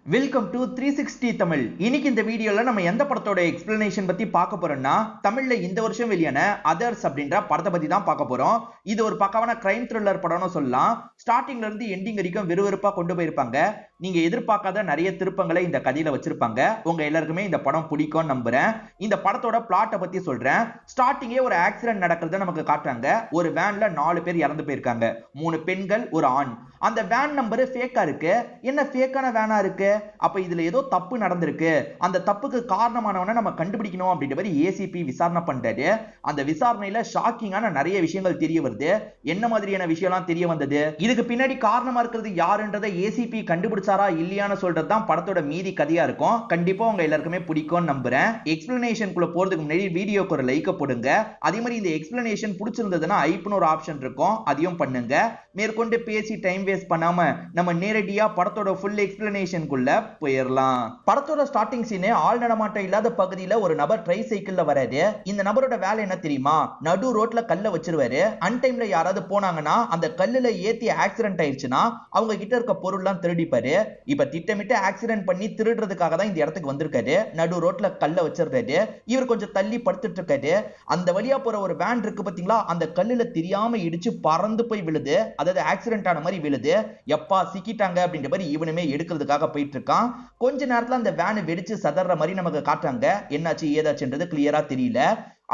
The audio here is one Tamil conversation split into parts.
Welcome to 360 Tamil. இன்னைக்கு இந்த வீடியோல நம்ம எந்த படத்தோட எக்ஸ்பிளனேஷன் பத்தி பார்க்க போறோம்னா, தமிழ்ல இந்த வருஷம் வெளியான அதர்ஸ் அப்படின்ற படத்தை பத்தி தான் பார்க்க போறோம். இது ஒரு பக்காவான கிரைம் த்ரில்லர் படம்னு சொல்லலாம். ஸ்டார்டிங்ல இருந்து எண்டிங் வரைக்கும் விறுவிறுப்பா கொண்டு போயிருப்பாங்க. நீங்க எதிர்பார்க்காத நிறைய திருப்பங்களை இந்த கதையில வச்சிருப்பாங்க. உங்க எல்லாருக்குமே இந்த படம் பிடிக்கும்னு நம்புறேன். இந்த படத்தோட பிளாட்டை பத்தி சொல்றேன். ஸ்டார்டிங்கே ஒரு ஆக்சிடென்ட் நடக்கிறத நமக்கு காட்டுறாங்க. ஒரு வேன்ல 4 பேர் இறந்து போயிருக்காங்க. 3 பெண்கள், ஒரு ஆண். அந்த வேன் நம்பர் ஃபேக்கா இருக்கு. என்ன ஃபேக்கான வேனா இருக்கு? அப்ப இதுல ஏதோ தப்பு நடந்திருக்கு. அந்த தப்புக்கு காரணமானவனை நம்ம கண்டுபிடிக்கணும் அப்படின்ற மாதிரி ஏசிபி விசாரணை பண்றாரு. அந்த விசாரணையில ஷாக்கிங்கான நிறைய விஷயங்கள் தெரிய வருது. என்ன மாதிரியான விஷயம்லாம் தெரிய வந்தது, இதுக்கு பின்னாடி காரணமா இருக்கிறது யாருன்றதை ஏசிபி கண்டுபிடிச்சாரா இல்லையான்னு சொல்றதுதான் படத்தோட மீதி கதையா இருக்கும். கண்டிப்பா உங்க எல்லாருக்குமே பிடிக்கும்னு நம்புறேன். எக்ஸ்பிளனேஷனுக்குள்ள போறதுக்கு முன்னாடி வீடியோக்கு ஒரு லைக் போடுங்க. அதே மாதிரி இந்த எக்ஸ்பிளனேஷன் பிடிச்சிருந்ததுன்னா ஐப்னு ஒரு ஆப்ஷன் இருக்கும், அதையும் பண்ணுங்க. மேற்கொண்டு பேசி டைம் வேஸ்ட் பண்ணாம நம்ம நேரடியா படத்தோட ஃபுல் எக்ஸ்பிளனேஷனுக்குள்ள போயிரலாம். படத்தோட ஸ்டார்டிங் சீனே ஆள் நடமாட்டம் இல்லாத பகுதியில ஒரு நபர் ட்ரை சைக்கிள்ல வராரு. இந்த நபரோட வேலை என்ன தெரியுமா? நடு ரோட்ல கல்ல வச்சிருவாரு. அன்டைம்ல யாராவது போனாங்கன்னா அந்த கல்லுல ஏத்தி ஆக்சிடென்ட் ஆயிடுச்சுன்னா அவங்க கிட்ட இருக்க பொருள்லாம் திருடிப்பாரு. இப்ப திட்டமிட்டு ஆக்சிடென்ட் பண்ணி திருடுறதுக்காக தான் இந்த இடத்துக்கு வந்திருக்காரு. நடு ரோட்ல கல்ல வச்சிருக்காரு. இவர் கொஞ்சம் தள்ளி படுத்துட்டு இருக்காரு. அந்த வழியா போற ஒரு வேன் இருக்கு பாத்தீங்களா, அந்த கல்லுல தெரியாம இடிச்சு பறந்து போய் விழுது. அதாவது ஆக்சிடென்ட் ஆன மாதிரி விழுது. எப்பா சிக்கிட்டாங்க அப்படின்ற மாதிரி இவனுமே எடுக்கிறதுக்காக போயிட்டு இருக்கான். கொஞ்ச நேரத்துல அந்த வேன் வெடிச்சு சதற மாதிரி நமக்கு காட்டுறாங்க. என்னாச்சு ஏதாச்சுன்றது கிளியரா தெரியல.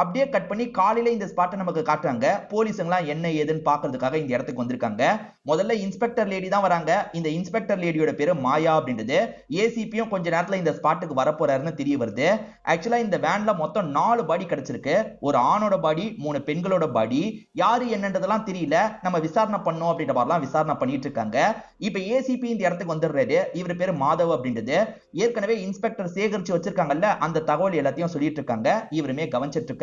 அப்படியே கட் பண்ணி காலையில இந்த ஸ்பாட்டை நமக்கு காட்டுறாங்க. போலீஸுங்களாம் என்ன ஏதுன்னு பாக்குறதுக்காக இந்த இடத்துக்கு வந்திருக்காங்க. முதல்ல இன்ஸ்பெக்டர் லேடி தான் வராங்க. இந்த இன்ஸ்பெக்டர் லேடியோட பேரு மாயா அப்படின்றது. ஏசிபியும் கொஞ்ச நேரத்துல இந்த ஸ்பாட்டுக்கு வரப்போறாருன்னு தெரிய வருது. ஆக்சுவலா இந்த வேன்ல மொத்தம் 4 பாடி கிடைச்சிருக்கு. ஒரு ஆணோட பாடி, 3 பெண்களோட பாடி. யாரு என்னன்றதெல்லாம் தெரியல. நம்ம விசாரணை பண்ணோம் அப்படின்ற மாதிரிலாம் விசாரணை பண்ணிட்டு இருக்காங்க. இப்ப ஏசிபி இந்த இடத்துக்கு வந்துடுறாரு. இவர் பேரு மாதவ் அப்படின்றது. ஏற்கனவே இன்ஸ்பெக்டர் சேகரிச்சு வச்சிருக்காங்கல்ல, அந்த தகவல் எல்லாத்தையும் சொல்லிட்டு இருக்காங்க. இவருமே கவனிச்சிட்டு இருக்காரு.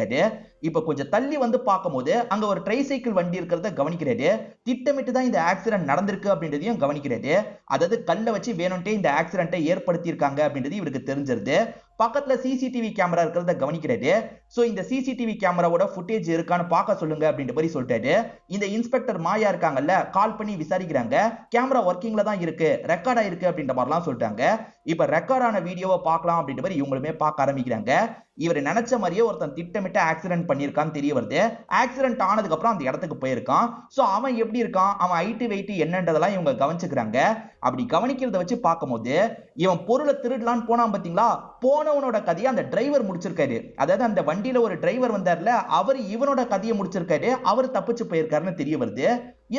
இப்ப கொஞ்சம் தள்ளி வந்து பார்க்கும்போது அங்க ஒரு ட்ரை சைக்கிள் வண்டி இருக்கிறத கவனிக்கிறாரு. திட்டமிட்டு தான் இந்த ஆக்சிடென்ட் நடந்திருக்கு அப்படின்றதையும் கவனிக்கிறாரு. அதாவது கல்ல வச்சு வேணும்ட்டே இந்த ஆக்சிடென்ட்டை ஏற்படுத்தி இருக்காங்க அப்படின்றது இவருக்கு தெரிஞ்சிருது. பக்கத்துல சிசிடிவி கேமரா இருக்கிறத கவனிக்கிறாரு. சோ இந்த சிசிடிவி கேமராவோட ஃபுட்டேஜ் இருக்கான்னு பார்க்க சொல்லுங்க அப்படின்ற மாதிரி சொல்லிட்டாரு. இந்த இன்ஸ்பெக்டர் மாயா இருக்காங்கல்ல, கால் பண்ணி விசாரிக்கிறாங்க. கேமரா ஒர்க்கிங்ல தான் இருக்கு, ரெக்கார்ட் ஆயிருக்கு அப்படின்ற மாதிரிலாம் சொல்லிட்டாங்க. இப்ப ரெக்கார்ட் ஆன வீடியோவை பார்க்கலாம் அப்படின்ற மாதிரி இவங்களுமே பார்க்க ஆரம்பிக்கிறாங்க. இவர் நினைச்ச மாதிரியே ஒருத்தன் திட்டமிட்டு ஆக்சிடென்ட் பண்ணிருக்கான்னு தெரிய வருது. ஆக்சிடென்ட் ஆனதுக்கு அப்புறம் அந்த இடத்துக்கு போயிருக்கான். சோ அவன் எப்படி இருக்கான், அவன் ஹைட் வெயிட் என்னன்றதெல்லாம் இவங்க கவனிச்சுக்கிறாங்க. அப்படி கவனிக்கிறத வச்சு பார்க்கும்போது இவன் பொருளை திருடலான்னு போனான் பாத்தீங்களா, போனவனோட கதையை அந்த டிரைவர் முடிச்சிருக்காரு. அதாவது அந்த வண்டியில ஒரு டிரைவர் வந்தார்ல, அவர் இவனோட கதையை முடிச்சிருக்காரு. அவர் தப்பிச்சு போயிருக்காருன்னு தெரிய வருது.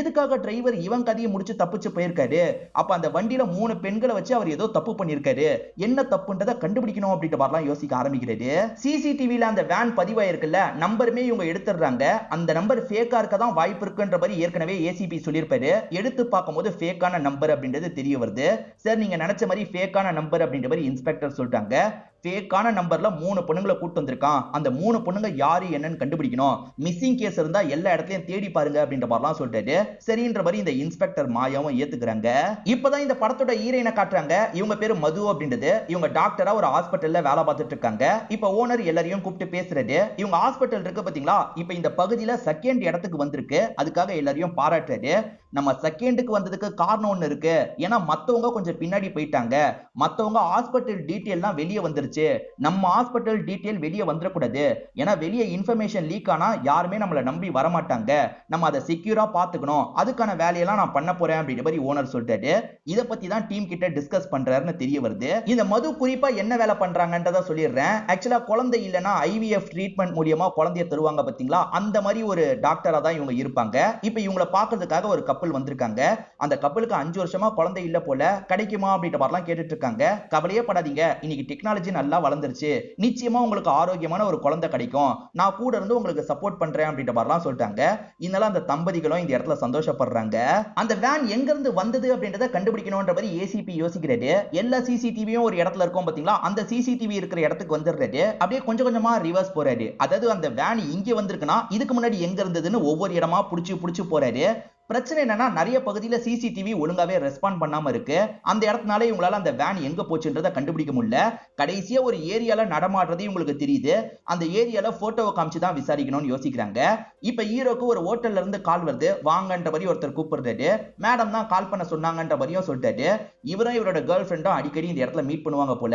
எதுக்காக டிரைவர் இவன் கதையை முடிச்சு தப்பிச்சு போயிருக்காரு? அப்ப அந்த வண்டியில 3 பெண்களை வச்சு அவர் ஏதோ தப்பு பண்ணிருக்காரு. என்ன தப்புன்றதை கண்டுபிடிக்கணும் அப்படின்ற மாதிரிலாம் யோசிக்க ஆரம்பிக்கிறாரு. சிசிடிவில அந்த வேன் பதிவாயிருக்குல்ல, நம்பருமே இவங்க எடுத்துடுறாங்க. அந்த நம்பர் ஃபேக்கா இருக்க தான் வாய்ப்பு இருக்குன்ற மாதிரி ஏற்கனவே ஏசிபி சொல்லியிருப்பாரு. எடுத்து பார்க்கும்போது ஃபேக்கான நம்பர் அப்படின்றது தெரிய வருது. சார் நீங்க நினைச்ச மாதிரி ஃபேக்கான நம்பர் அப்படின்ற மாதிரி இன்ஸ்பெக்டர் சொல்லிட்டாங்க. ஃபேக்கான நம்பர்ல 3 பொண்ணுங்களை கூட்டு வந்திருக்கான். அந்த 3 பொண்ணுங்க யாரு என்னன்னு கண்டுபிடிக்கணும். மிஸ்ஸிங் கேஸ் இருந்தா எல்லா இடத்துலயும் தேடி பாருங்க அப்படின்ற மாதிரிலாம் சொல்லிட்டாரு. சரின்ற மாதிரி இந்த இன்ஸ்பெக்டர் மாயாவும் ஏத்துக்கிறாங்க. இப்பதான் இந்த படத்தோட ஹீரோயினை காட்டுறாங்க. இவங்க பேரு மது அப்படின்றது. இவங்க டாக்டரா ஒரு ஹாஸ்பிட்டல்ல வேலை பார்த்துட்டு இருக்காங்க. இப்ப ஓனர் எல்லாரையும் கூப்பிட்டு பேசுறது. இவங்க ஹாஸ்பிட்டல் இருக்கு பாத்தீங்களா, இப்ப இந்த பகுதியில செகண்ட் இடத்துக்கு வந்திருக்கு. அதுக்காக எல்லாரையும் பாராட்டுறாரு. நம்ம செகண்டுக்கு வந்ததுக்கு காரணம் ஒண்ணு இருக்கு. ஏன்னா மத்தவங்க கொஞ்சம் பின்னாடி போயிட்டாங்க. மத்தவங்க ஹாஸ்பிட்டல் டீடைல்லாம் வெளியே வந்துருச்சு. நம்ம ஹாஸ்பிட்டல் டீடைல் வெளியே வந்துடக்கூடாது. ஏன்னா வெளியே இன்ஃபர்மேஷன் லீக் ஆனா யாருமே நம்மள நம்பி வரமாட்டாங்க. நம்ம அதை செக்யூரா பாத்துக்கணும். அதுக்கான வேலையெல்லாம் நான் பண்ண போறேன் அப்படின்ற மாதிரி ஓனர் சொல்லிட்டாரு. இத பத்தி தான் டீம் கிட்ட டிஸ்கஸ் பண்றாருன்னு தெரிய வருது. இந்த மது குறிப்பா என்ன வேலை பண்றாங்கன்றத சொல்லிடுறேன். ஆக்சுவலா குழந்தை இல்லனா ஐவிஎஃப் ட்ரீட்மெண்ட் மூலமா குழந்தைய தருவாங்க பாத்தீங்களா, அந்த மாதிரி ஒரு டாக்டரா தான் இவங்க இருப்பாங்க. இப்போ இவங்களை பார்க்கிறதுக்காக ஒரு கப்பல் வந்திருக்காங்க. அந்த கப்பலுக்கு 5 வருஷமா குழந்தை இல்ல போல, கிடைக்குமா அப்படின்ற மாதிரிலாம் கேட்டுட்டு இருக்காங்க. கவலையே படாதீங்க, இன்னைக்கு டெக்னாலஜி நல்லா வளர்ந்துருச்சு. நிச்சயமா உங்களுக்கு ஆரோக்கியமான ஒரு குழந்தை கிடைக்கும். நான் கூட இருந்து உங்களுக்கு சப்போர்ட் பண்றேன் அப்படின்ற மாதிரிலாம் சொல்லிட்டாங்க. இதனால அந்த தம்பதிகளும் இந்த இடத்துல சந்தோஷப்படுறாங்க. அந்த வேன் எங்க இருந்து வந்தது அப்படின்றத கண்டுபிடிக்கணும்ன்ற மாதிரி ஏசிபி யோசிக்கிறாரு. எல்லா சிசிடிவியும் ஒரு இடத்துல இருக்கும் பாத்தீங்களா, அந்த சிசிடிவி இருக்கிற இடத்துக்கு வந்துடுறாரு. அப்படியே கொஞ்சம் கொஞ்சமா ரிவர்ஸ் போறாரு. அதாவது அந்த வேன் இங்க வந்திருக்குன்னா இதுக்கு முன்னாடி எங்க இருந்ததுன்னு ஒவ்வொரு இடமா புடிச்சு புடிச்சு போறாரு. பிரச்சனை என்னன்னா நிறைய பகுதியில சிசிடிவி ஒழுங்காவே ரெஸ்பாண்ட் பண்ணாம இருக்கு. அந்த இடத்துனால இவங்களால அந்த வேன் எங்க போச்சுன்றத கண்டுபிடிக்க முடியல. கடைசியா ஒரு ஏரியால நடமாடுறது இவங்களுக்கு தெரியுது. அந்த ஏரியால போட்டோவை காமிச்சு தான் விசாரிக்கணும்னு யோசிக்கிறாங்க. இப்ப ஹீரோக்கு ஒரு ஹோட்டல்ல இருந்து கால் வருது. வாங்கன்ற மாதிரி ஒருத்தர் கூப்பிடுறாரு. மேடம் தான் கால் பண்ண சொன்னாங்கன்ற மாதிரியும் சொல்லிட்டாரு. இவரும் இவரோட கேர்ள் ஃபிரெண்டும் அடிக்கடி இந்த இடத்துல மீட் பண்ணுவாங்க போல.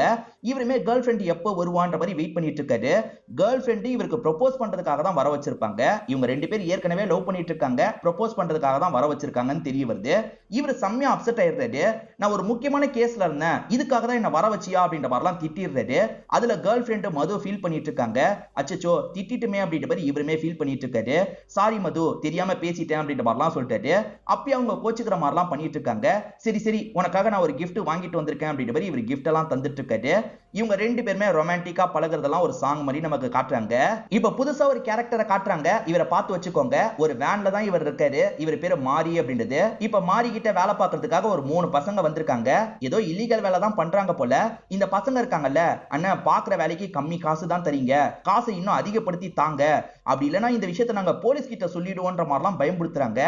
இவருமே கேர்ள் ஃபிரெண்ட் எப்போ வருவான்ற மாதிரி வெயிட் பண்ணிட்டு இருக்காரு. கேர்ள் ஃபிரெண்ட் இவருக்கு ப்ரொபோஸ் பண்றதுக்காக தான் வர வச்சிருப்பாங்க. இவங்க ரெண்டு பேர் ஏற்கனவே லவ் பண்ணிட்டு இருக்காங்க. ப்ரொபோஸ் பண்றதுக்காக தான் வர வச்சிருக்காங்கன்னு தெரிய வருது. இவர் செம்மையா அப்செட் ஆயிடுறாரு. நான் ஒரு முக்கியமான கேஸ்ல இருந்தேன், இதுக்காக தான் என்ன வர வச்சியா அப்படின்ற மாதிரிலாம் திட்டிடுறாரு. அதுல கேர்ள் ஃபிரெண்ட் மது ஃபீல் பண்ணிட்டு இருக்காங்க. அச்சச்சோ திட்டிட்டுமே அப்படின்ற மாதிரி இவருமே ஃபீல் பண்ணிட்டு இருக்காரு. சாரி மது, தெரியாம பேசிட்டேன் அப்படின்ற மாதிரிலாம் சொல்லிட்டாரு. அப்பயே அவங்க கோச்சுக்கிற மாதிரிலாம் பண்ணிட்டு இருக்காங்க. சரி சரி உனக்காக நான் ஒரு கிஃப்ட் வாங்கிட்டு வந்திருக்கேன் அப்படின்ற மாதிரி இவர் கிஃப்ட் எல்லாம் தந்துட்டு இருக்காரு. இவங்க ரெண்டு பேருமே ரொமான்டிக்கா பழகுறதெல்லாம் ஒரு சாங் மாதிரி நமக்கு காட்டுறாங்க. இப்ப புதுசா ஒரு கேரக்டரை காட்டுறாங்க. இவரை பார்த்து வச்சுக்கோங்க. ஒரு வேன்ல தான் இவர் இருக்காரு. இவர் பேரு மாரி அப்படின்றது. இப்ப மாரி கிட்ட வேலை பார்க்கறதுக்காக ஒரு 3 பசங்க வந்திருக்காங்க. ஏதோ இல்லீகல் வேலை தான் பண்றாங்க போல. இந்த பசங்க இருக்காங்கல்ல, அண்ணன் பாக்குற வேலைக்கு கம்மி காசு தான் தரீங்க, காசை இன்னும் அதிகப்படுத்தி தாங்க, அப்படி இல்லைன்னா இந்த விஷயத்தை நாங்க போலீஸ் கிட்ட சொல்லிடுவோன்ற மாதிரிலாம் பயன்படுத்துறாங்க.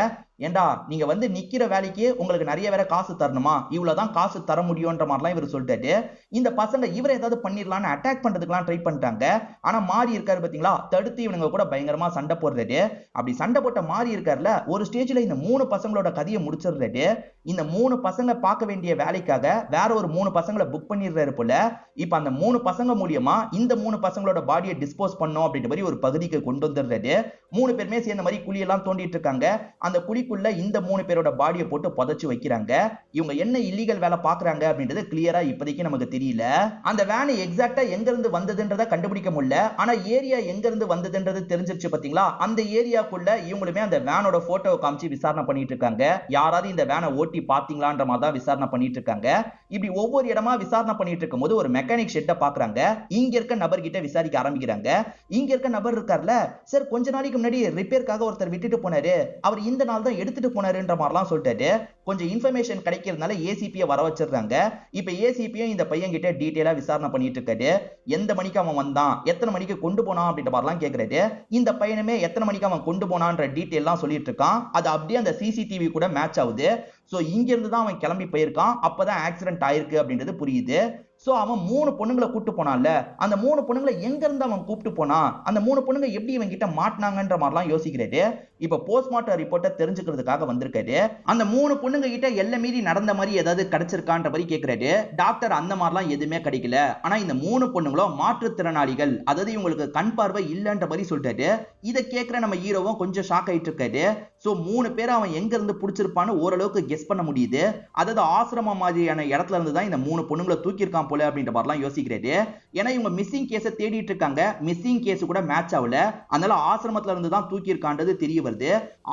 ஏண்டா நீங்க வந்து நிக்கிற வேலைக்கு உங்களுக்கு நிறைய வேற காசு தரணுமா, இவ்வளவுதான் காசு தர முடியும்ன்ற மாதிரிலாம் இவர் சொல்லிட்டாரு. இந்த பசங்க இவரை ஏதாவது பண்ணிடலாம்னு அட்டாக் பண்றதுக்குலாம் ட்ரை பண்றாங்க. ஆனா மாறி இருக்காரு பாத்தீங்களா, தடுத்து இவனுங்க கூட பயங்கரமா சண்டை போடுறாரு. அப்படி சண்டை போட்ட மாறி இருக்காருல, ஒரு ஸ்டேஜ்ல இந்த 3 பசங்களோட கதையை முடிச்சிடுறாரு. இந்த 3 பசங்க பார்க்க வேண்டிய வேலைக்காக வேற ஒரு 3 பசங்களை புக் பண்ணிடுறாரு போல. இப்ப அந்த 3 பசங்க மூலியமா இந்த 3 பசங்களோட பாடியை டிஸ்போஸ் பண்ணோம் அப்படின்ற மாதிரி ஒரு பகுதிக்கு கொண்டு வந்துடுறாரு. 3 பேருமே சேர்ந்த மாதிரி குழியெல்லாம் தோண்டிட்டு இருக்காங்க. அந்த குழிக்குள்ள இந்த 3 பேரோட பாடியை போட்டு புதைச்சு வைக்கிறாங்க. இவங்க என்ன இல்லீகல் வேலை பாக்குறாங்க அப்படின்றது கிளியரா இப்போதைக்கு நமக்கு தெரியல. அந்த வேன் எக்ஸாக்ட்டா எங்க இருந்து வந்ததுன்றத கண்டுபிடிக்க முடியல. ஆனா ஏரியா எங்க இருந்து வந்ததுன்றது தெரிஞ்சிருச்சு பாத்தீங்களா. அந்த ஏரியாக்குள்ள இவங்களுமே அந்த வேனோட போட்டோவை காமிச்சு விசாரணை பண்ணிட்டு இருக்காங்க. யாராவது இந்த வேனை ஓட்டி பாத்தீங்களான்ற மாதிரி தான் விசாரணை பண்ணிட்டு இருக்காங்க. இப்படி ஒவ்வொரு இடமா விசாரணை பண்ணிட்டு இருக்கும்போது ஒரு மெக்கானிக் ஷெட்டை பாக்குறாங்க. இங்க இருக்க நபர் கிட்ட விசாரிக்க ஆரம்பிக்கிறாங்க. இங்க இருக்க நபர் இருக்கார்ல, சார் கொஞ்ச நாளைக்கு முன்னாடி ரிப்பேர்க்காக ஒருத்தர் விட்டுட்டு போனாரு, அவர் இந்த நாள் தான் எடுத்துட்டு போனாருன்ற மாதிரிலாம் சொல்லிட்டாரு. கொஞ்சம் இன்ஃபர்மேஷன் கிடைக்கிறதுனால ஏசிபியை வர வச்சிருக்காங்க. இப்ப ஏசிபியும் இந்த பையன் கிட்ட டீடைலா விசாரணை பண்ணிட்டு இருக்காரு. எந்த மணிக்கு அவன் வந்தான், எத்தனை மணிக்கு கொண்டு போனான் அப்படின்ற மாதிரிலாம் கேக்குறாரு. இந்த பையனுமே எத்தனை மணிக்கு அவன் கொண்டு போனான்ற டீடைல் எல்லாம் சொல்லிட்டு இருக்கான். அது அப்படியே அந்த சிசிடிவி கூட மேட்ச் ஆகுது. சோ இங்க இருந்து தான் அவன் கிளம்பி போயிருக்கான். அப்பதான் ஆக்சிடென்ட் ஆயிருக்கு அப்படின்றது புரியுது. சோ அவன் 3 பொண்ணுங்களை கூப்பிட்டு போனான்ல, அந்த 3 பொண்ணுங்களை எங்க இருந்து அவன் கூப்பிட்டு போனான், அந்த 3 பொண்ணுங்க எப்படி இவன் கிட்ட மாட்டினாங்கன்ற மாதிரிலாம் யோசிக்கிறாரு. இப்ப போஸ்ட்மார்ட்டம் ரிப்போர்ட்டை தெரிஞ்சுக்கிறதுக்காக வந்திருக்காரு. அந்த 3 பொண்ணுங்க கிட்ட எல்லை மீறி நடந்த மாதிரி ஏதாவது கிடைச்சிருக்கான்ற மாதிரி கேட்கிறாரு. டாக்டர் அந்த மாதிரிலாம் எதுவுமே கிடைக்கல. ஆனா இந்த 3 பொண்ணுங்களும் மாற்றுத்திறனாளிகள், அதாவது இவங்களுக்கு கண் பார்வை இல்லன்ற மாதிரி சொல்லிட்டாரு. இதை கேட்கிற நம்ம ஹீரோவும் கொஞ்சம் ஷாக் ஆயிட்டு இருக்காரு. சோ 3 பேரை அவன் எங்க இருந்து பிடிச்சிருப்பான்னு ஓரளவுக்கு கெஸ் பண்ண முடியுது. அதாவது ஆசிரமம் மாதிரியான இடத்துல இருந்து தான் இந்த 3 பொண்ணுங்களை தூக்கியிருக்கான் போல அப்படின்ற மாதிரிலாம் யோசிக்கிறாரு. ஏன்னா இவங்க மிஸ்ஸிங் கேஸை தேடிட்டு இருக்காங்க. மிஸ்ஸிங் கேஸ் கூட மேட்ச் ஆகல. அதனால ஆசிரமத்துல இருந்து தான் தூக்கியிருக்கான்றது தெரிய வருது.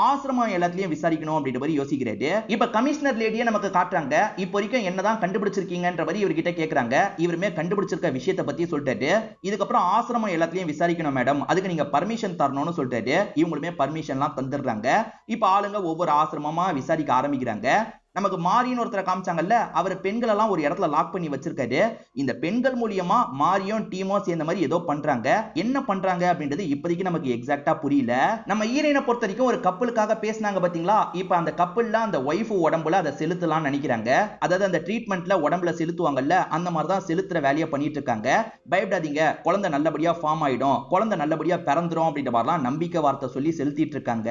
ஆசிரமம் எல்லாத்தையும் விசாரிக்கணும் அப்படின்ற மாதிரி யோசிக்கிறாரு. இப்ப கமிஷனர் லேடியை நமக்கு காட்டுறாங்க. இப்போ வரைக்கும் என்னதான் கண்டுபிடிச்சிருக்கீங்கன்ற மாதிரி இவர்கிட்ட கேக்குறாங்க. இவருமே கண்டுபிடிச்சிருக்க விஷயத்தை பத்தி சொல்லிட்டாரு. இதுக்கப்புறம் ஆசிரமம் எல்லாத்தையும் விசாரிக்கணும் மேடம், அதுக்கு நீங்க பர்மிஷன் தரணும்னு சொல்லிட்டாரு. இவங்களுமே பர்மிஷன்லாம் தந்துடுறாங்க. இப்ப ஆளுங்க ஒவ்வொரு ஆசிரமமா விசாரிக்க ஆரம்பிக்கிறாங்க. நமக்கு மாரின்னு ஒருத்தரை காமிச்சாங்கல்ல, அவர் பெண்கள் எல்லாம் ஒரு இடத்துல லாக் பண்ணி வச்சிருக்காரு. இந்த பெண்கள் மூலியமா மாரியும் டீமும் சேர்ந்த மாதிரி ஏதோ பண்றாங்க. என்ன பண்றாங்க அப்படின்றது இப்போதைக்கு நமக்கு எக்ஸாக்ட்டா புரியல. நம்ம ஹீரோயினை பொறுத்த வரைக்கும் ஒரு கப்பலுக்காக பேசினாங்க பாத்தீங்களா, இப்ப அந்த கப்பல்ல அந்த ஒய்ஃப் உடம்புல அதை செலுத்தலாம்னு நினைக்கிறாங்க. அதாவது அந்த ட்ரீட்மெண்ட்ல உடம்புல செலுத்துவாங்கல்ல, அந்த மாதிரி தான் செலுத்துற வேலையை பண்ணிட்டு இருக்காங்க. பயப்படாதீங்க, குழந்தை நல்லபடியா ஃபார்ம் ஆயிடும், குழந்தை நல்லபடியா பிறந்துரும் அப்படின்ற மாதிரிலாம் நம்பிக்கை வார்த்தை சொல்லி செலுத்திட்டு இருக்காங்க.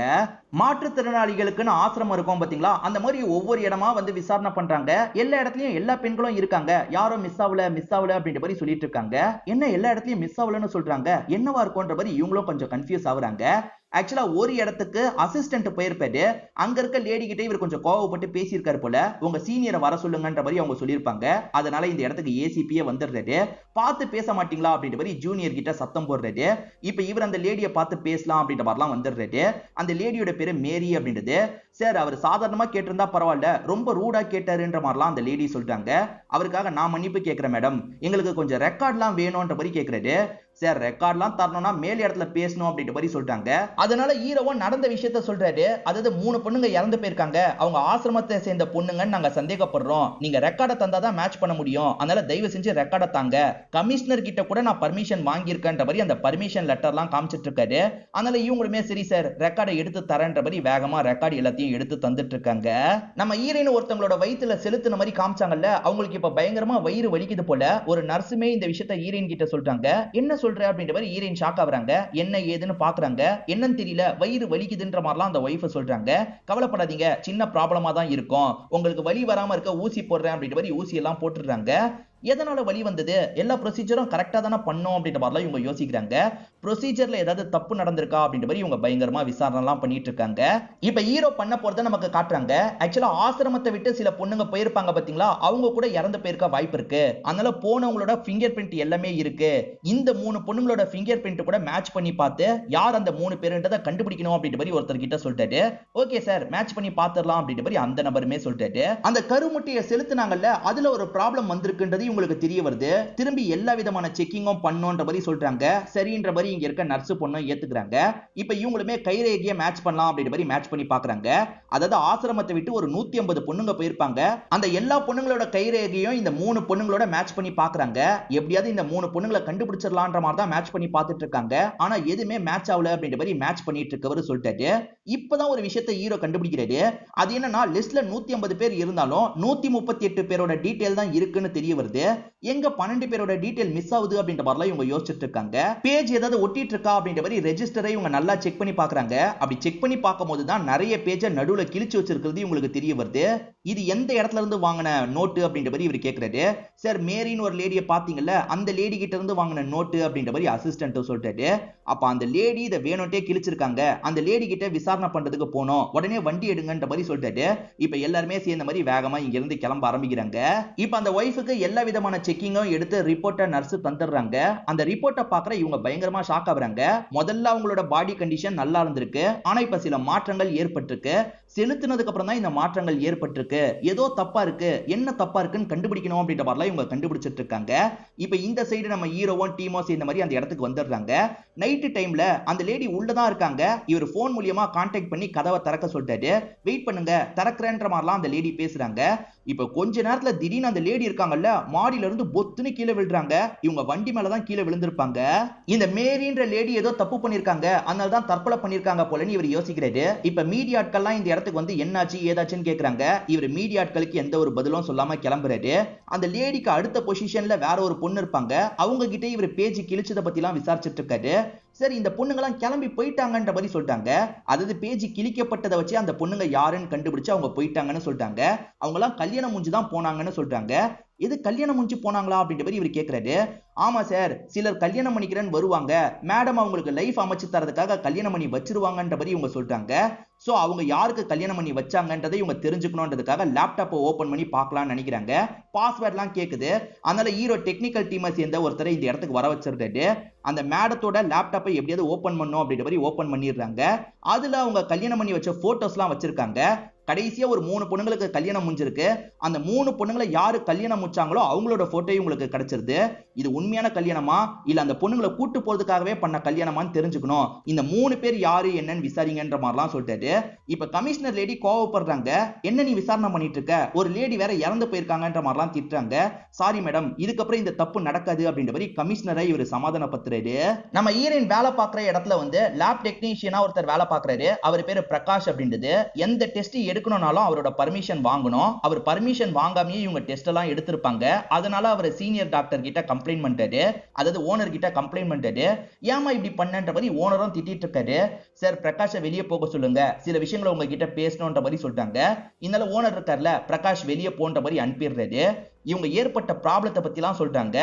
மாற்றுத்திறனாளிகளுக்குன்னு ஆசிரமம் இருக்கும் பாத்தீங்களா, அந்த மாதிரி ஒவ்வொரு இடமா வந்து விசாரணை பண்றாங்க. எல்லா இடத்துலயும் எல்லா பெண்களும் இருக்காங்க. யாரும் மிஸ் ஆகல அப்படின்ற மாதிரி சொல்லிட்டு இருக்காங்க. என்ன எல்லா இடத்துலயும் மிஸ் ஆகலன்னு சொல்றாங்க, என்னவா இருக்கும்ன்ற மாதிரி இவங்களும் கொஞ்சம் கன்ஃபியூஸ் ஆகுறாங்க. ஆக்சுவலா ஒரு இடத்துக்கு அசிஸ்டன்ட் போயிருப்பாரு. அங்க இருக்க லேடி கிட்ட இவர் கொஞ்சம் கோவப்பட்டு பேசியிருக்காரு போல. உங்க சீனியரை வர சொல்லுங்கன்ற மாதிரி அவங்க சொல்லியிருப்பாங்க. அதனால இந்த இடத்துக்கு ஏசிபியே வந்துடுறாரு. பார்த்து பேச மாட்டீங்களா அப்படின்ற மாதிரி ஜூனியர் கிட்ட சத்தம் போடுறாரு. இப்ப இவர் அந்த லேடியை பார்த்து பேசலாம் அப்படின்ற மாதிரிலாம் வந்துடுறாரு. அந்த லேடியோட பேரு மேரி அப்படின்றது. சார் அவர் சாதாரணமா கேட்டிருந்தா பரவாயில்ல, ரொம்ப ரூடா கேட்டாருன்ற மாதிரிலாம் அந்த லேடி சொல்றாங்க. அவருக்காக நான் மன்னிப்பு கேட்கிறேன் மேடம், எங்களுக்கு கொஞ்சம் ரெக்கார்ட்லாம் வேணும்ன்ற மாதிரி கேட்கிறாரு. சார் ரெக்கார்ட்லாம் தரணும்னா மேல் இடத்துல பேசணும் அப்படின்ற மாதிரி சொல்றாங்க. அதனால ஹீரோவும் நடந்த விஷயத்த சொல்றாரு. அதாவது 3 பொண்ணுங்க இறந்து போயிருக்காங்க, அவங்க ஆசிரமத்தை சேர்ந்த பொண்ணுங்கன்னு நாங்க சந்தேகப்படுறோம், நீங்க ரெக்கார்டை தந்தாதான் மேட்ச் பண்ண முடியும், அதனால தயவு செஞ்சு ரெக்கார்டை தாங்க, கமிஷனர் கிட்ட கூட நான் பர்மிஷன் வாங்கியிருக்கேன்ற மாதிரி அந்த பர்மிஷன் லெட்டர்லாம் காமிச்சிட்டு இருக்காரு. அதனால இவங்களுமே சரி சார் ரெக்கார்டை எடுத்து தரேன்ற மாதிரி வேகமா ரெக்கார்டு எல்லாத்தையும் எடுத்து தந்துட்டு இருக்காங்க. நம்ம ஹீரோயின் ஒருத்தவங்களோட வயித்துல செலுத்தின மாதிரி காமிச்சாங்கல்ல, அவங்களுக்கு இப்ப பயங்கரமா வயிறு வலிக்குது போல. ஒரு நர்ஸுமே இந்த விஷயத்தை ஹீரோயின் கிட்ட சொல்றாங்க. என்ன சொல்ற அப்படின்ற மாதிரி ஹீரோயின் ஷாக் ஆகுறாங்க. என்ன ஏதுன்னு பாக்குறாங்க. என்னன்னு தெரியல, வயிறு வலிக்குதுன்ற மாதிரிலாம் அந்த வைஃப் சொல்றாங்க. கவலைப்படாதீங்க, சின்ன ப்ராப்ளமா தான் இருக்கும், உங்களுக்கு வலி வராம இருக்க ஊசி போடுறேன் அப்படின்ற மாதிரி ஊசி எல்லாம் போட்டுடுறாங்க. எதனால வலி வந்தது, எல்லா ப்ரொசீஜரும் கரெக்டா தானே பண்ணோம் அப்படின்ற மாதிரிலாம் இவங்க யோசிக்கிறாங்க. ப்ரொசீஜர்ல ஏதாவது தப்பு நடந்திருக்கா அப்படின்ற மாதிரி இவங்க பயங்கரமா விசாரணை எல்லாம் பண்ணிட்டு இருக்காங்க. இப்ப ஹீரோ பண்ண போறத நமக்கு காட்டுறாங்க. ஆக்சுவலா ஆசிரமத்தை விட்டு சில பொண்ணுங்க போயிருப்பாங்க பாத்தீங்களா, அவங்க கூட இறந்து போயிருக்க வாய்ப்பு இருக்கு. அதனால போனவங்களோட ஃபிங்கர் பிரிண்ட் எல்லாமே இருக்கு. இந்த 3 பொண்ணுங்களோட ஃபிங்கர் பிரிண்ட் கூட மேட்ச் பண்ணி பார்த்து யார் அந்த 3 பேருன்றதை கண்டுபிடிக்கணும் அப்படின்ற மாதிரி ஒருத்தர் கிட்ட சொல்லிட்டாரு. ஓகே சார் மேட்ச் பண்ணி பார்த்துடலாம் அப்படின்ற மாதிரி அந்த நபருமே சொல்லிட்டாரு. அந்த கருமுட்டையை செலுத்தினாங்கல்ல, அதுல ஒரு ப்ராப்ளம் வந்திருக்குன்றது உங்களுக்கு தெரிய வருது. திரும்பி எல்லா விதமான செக்கிங்கும் பண்ணோன்ற மாதிரி சொல்றாங்க. சரின்ற மாதிரி இங்க இருக்க நர்ஸ் பொண்ணு ஏத்துக்கிறாங்க. இப்ப இவங்களுமே கைரேகையை மேட்ச் பண்ணலாம் அப்படின்ற மாதிரி மேட்ச் பண்ணி பார்க்கறாங்க. அதாவது ஆசிரமத்தை விட்டு ஒரு 150 பொண்ணுங்க போயிருப்பாங்க. அந்த எல்லா பொண்ணுங்களோட கைரேகையும் இந்த 3 பொண்ணுங்களோட மேட்ச் பண்ணி பார்க்கறாங்க. எப்படியாவது இந்த 3 பொண்ணுங்களை கண்டுபிடிச்சிடலாம்ன்ற மாதிரி தான் மேட்ச் பண்ணி பார்த்துட்டு இருக்காங்க. ஆனா எதுவுமே மேட்ச் ஆகல அப்படின்ற மாதிரி மேட்ச் பண்ணிட்டு இருக்கவர் சொல்லிட்டாரு. இப்பதான் ஒரு விஷயத்தை ஹீரோ கண்டுபிடிக்கிறாரு. அது என்னன்னா, லிஸ்ட்ல 150 பேர் இருந்தாலும் 138 பேரோட டீடைல் தான் இருக்குன்னு தெரிய வருது. எங்க 12 பேரோட டீடைல் மிஸ் ஆகுது அப்படின்ற மாதிரிலாம் இவங்க யோசிச்சுட்டு இருக்காங்க. பேஜ் ஏதாவது ஒட்டிட்டு இருக்கா அப்படின்ற மாதிரி ரெஜிஸ்டரை இவங்க நல்லா செக் பண்ணி பார்க்கறாங்க. அப்படி செக் பண்ணி பார்க்கும்போது தான் நிறைய பேஜை நடுவுல கிழிச்சு வச்சிருக்கிறது இவங்களுக்கு தெரிய வருது. இது எந்த இடத்துல இருந்து வாங்கின நோட்டு அப்படின்ற மாதிரி இவர் கேட்கிறாரு. சார் மேரின்னு ஒரு லேடியை பாத்தீங்கல்ல, அந்த லேடி கிட்ட இருந்து வாங்கின நோட்டு அப்படின்ற மாதிரி அசிஸ்டன்ட் சொல்லிட்டாரு. அப்ப அந்த லேடி இதை வேணும்ட்டே கிழிச்சிருக்காங்க, அந்த லேடி கிட்ட விசாரணை பண்றதுக்கு போனோம், உடனே வண்டி எடுங்கன்ற மாதிரி சொல்லிட்டாரு. இப்ப எல்லாருமே சேர்ந்த மாதிரி வேகமா இங்க இருந்து கிளம்ப ஆரம்பிக்கிறாங்க. இப்ப அந்த ஒய்ஃபுக்கு எல்லா விதமான செக்கிங்கும் எடுத்து ரிப்போர்ட்டை நர்ஸ் தந்துடுறாங்க. அந்த ரிப்போர்ட்டை பார்க்குற இவங்க பயங்கரமா ஷாக் ஆகுறாங்க. முதல்ல அவங்களோட பாடி கண்டிஷன் நல்லா இருந்திருக்கு, ஆனா இப்ப சில மாற்றங்கள் ஏற்பட்டிருக்கு. செலுத்தினதுக்கு அப்புறம் தான் இந்த மாற்றங்கள் ஏற்பட்டிருக்கு. ஏதோ தப்பா இருக்கு, என்ன தப்பா இருக்குன்னு கண்டுபிடிக்கணும் அப்படின்ற மாதிரிலாம் இவங்க கண்டுபிடிச்சிட்டு இருக்காங்க. இப்ப இந்த சைடு நம்ம ஹீரோவும் டீமோ சேர்ந்த மாதிரி அந்த இடத்துக்கு வந்துடுறாங்க. நைட் டைம்ல அந்த லேடி உள்ளதான் இருக்காங்க. இவர் போன் மூலியமா கான்டாக்ட் பண்ணி கதவை திறக்க சொல்லிட்டாரு. வெயிட் பண்ணுங்க திறக்கிறேன்ற மாதிரிலாம் அந்த லேடி பேசுறாங்க. இப்ப கொஞ்ச நேரத்துல திடீர்னு அந்த லேடி இருக்காங்கல்ல, மாடியில இருந்து பொத்துன்னு கீழே விழுறாங்க. இவங்க வண்டி மேலதான் கீழே விழுந்திருப்பாங்க. இந்த மேரின்ற லேடி ஏதோ தப்பு பண்ணிருக்காங்க, அதனால தான் தற்கொலை பண்ணிருக்காங்க போலன்னு இவர் யோசிக்கிறாரு. இப்ப மீடியா ஆட்கள்லாம் இந்த இடத்துக்கு வந்து என்னாச்சு ஏதாச்சுன்னு கேக்குறாங்க. இவர் மீடியா ஆட்களுக்கு எந்த ஒரு பதிலும் சொல்லாம கிளம்புறாரு. அந்த லேடிக்கு அடுத்த பொசிஷன்ல வேற ஒரு பொண்ணு இருப்பாங்க, அவங்க கிட்ட இவர் பேச்சு கிழிச்சதை பத்தி எல்லாம் விசாரிச்சுட்டு இருக்காரு. சரி இந்த பொண்ணுங்கலாம் கிளம்பி போயிட்டாங்கன்ற மாதிரி சொல்லிட்டாங்க. அதாவது பேஜ் கிழிக்கப்பட்டதை வச்சு அந்த பொண்ணுங்க யாருன்னு கண்டுபிடிச்சு அவங்க போயிட்டாங்கன்னு சொல்லிட்டாங்க. அவங்க எல்லாம் கல்யாணம் முடிஞ்சு தான் போனாங்கன்னு சொல்றாங்க. எது கல்யாணம் முடிஞ்சு போனாங்களா அப்படின்ற மாதிரி இவர் கேட்கிறாரு. ஆமா சார், சிலர் கல்யாணம் பண்ணிக்கிறேன்னு வருவாங்க, மேடம் அவங்களுக்கு லைஃப் அமைச்சு தரதுக்காக கல்யாணம் பண்ணி வச்சிருவாங்கன்ற மாதிரி இவங்க சொல்றாங்க. சோ அவங்க யாருக்கு கல்யாணம் பண்ணி வச்சாங்கன்றதை இவங்க தெரிஞ்சுக்கணும்ன்றதுக்காக லேப்டாப்பை ஓபன் பண்ணி பார்க்கலாம்னு நினைக்கிறாங்க. பாஸ்வேர்ட்லாம் கேக்குது. அதனால ஹீரோ டெக்னிக்கல் டீமை சேர்ந்த ஒருத்தரை இந்த இடத்துக்கு வர வச்சிருக்காரு. அந்த மேடத்தோட லேப்டாப்பை எப்படியாவது ஓபன் பண்ணும் அப்படின்ற மாதிரி ஓபன் பண்ணிடுறாங்க. அதுல அவங்க கல்யாணம் பண்ணி வச்ச போட்டோஸ்லாம் வச்சிருக்காங்க. கடைசியா ஒரு 3 பொண்ணுங்களுக்கு கல்யாணம் முடிஞ்சிருக்கு. அந்த 3 பொண்ணுங்களை யாரு கல்யாணம் முடிச்சாங்களோ அவங்களோட போட்டோ உங்களுக்கு கிடைச்சிருது. இது உண்மையான கல்யாணமா இல்ல அந்த பொண்ணுங்களை கூட்டு போறதுக்காகவே பண்ண கல்யாணமான்னு தெரிஞ்சுக்கணும். இந்த 3 பேர் யாரு என்னன்னு விசாரிங்கன்ற மாதிரிலாம் சொல்லிட்டாரு. இப்ப கமிஷனர் லேடி கோவப்படுறாங்க. என்ன நீ விசாரணை பண்ணிட்டு இருக்க, ஒரு லேடி வேற இறந்து போயிருக்காங்கன்ற மாதிரிலாம் திட்டுறாங்க. சாரி மேடம், இதுக்கப்புறம் இந்த தப்பு நடக்காது அப்படின்ற மாதிரி கமிஷனரை இவர் சமாதானப்படுத்துறாரு. நம்ம ஹீரோயின் வேலை பார்க்குற இடத்துல வந்து லேப் டெக்னீஷியனா ஒருத்தர் வேலை பார்க்கறாரு. அவர் பேரு பிரகாஷ் அப்படின்றது. எந்த டெஸ்ட் எடுக்கணும்னாலும் அவரோட பர்மிஷன் வாங்கணும். அவர் பர்மிஷன் வாங்காமயே இவங்க டெஸ்ட் எல்லாம் எடுத்திருப்பாங்க. அதனால அவர் சீனியர் டாக்டர் கிட்ட கம்ப்ளைண்ட் பண்ணிட்டாரு. அதாவது ஓனர் கிட்ட கம்ப்ளைண்ட் பண்ணிட்டாரு. ஏமா இப்படி பண்ணன்ற மாதிரி ஓனரும் திட்டிட்டு இருக்காரு. சார் பிரகாஷை வெளியே போக சொல்லுங்க, சில விஷயங்களை உங்ககிட்ட பேசணும்ன்ற மாதிரி சொல்லிட்டாங்க. இதனால ஓனர் இருக்கார்ல, பிரகாஷ் வெளியே போன்ற மாதிரி அனுப்பிடுறாரு. இவங்க ஏற்பட்ட ப்ராப்ளத்தை பத்தி எல்லாம் சொல்றாங்க.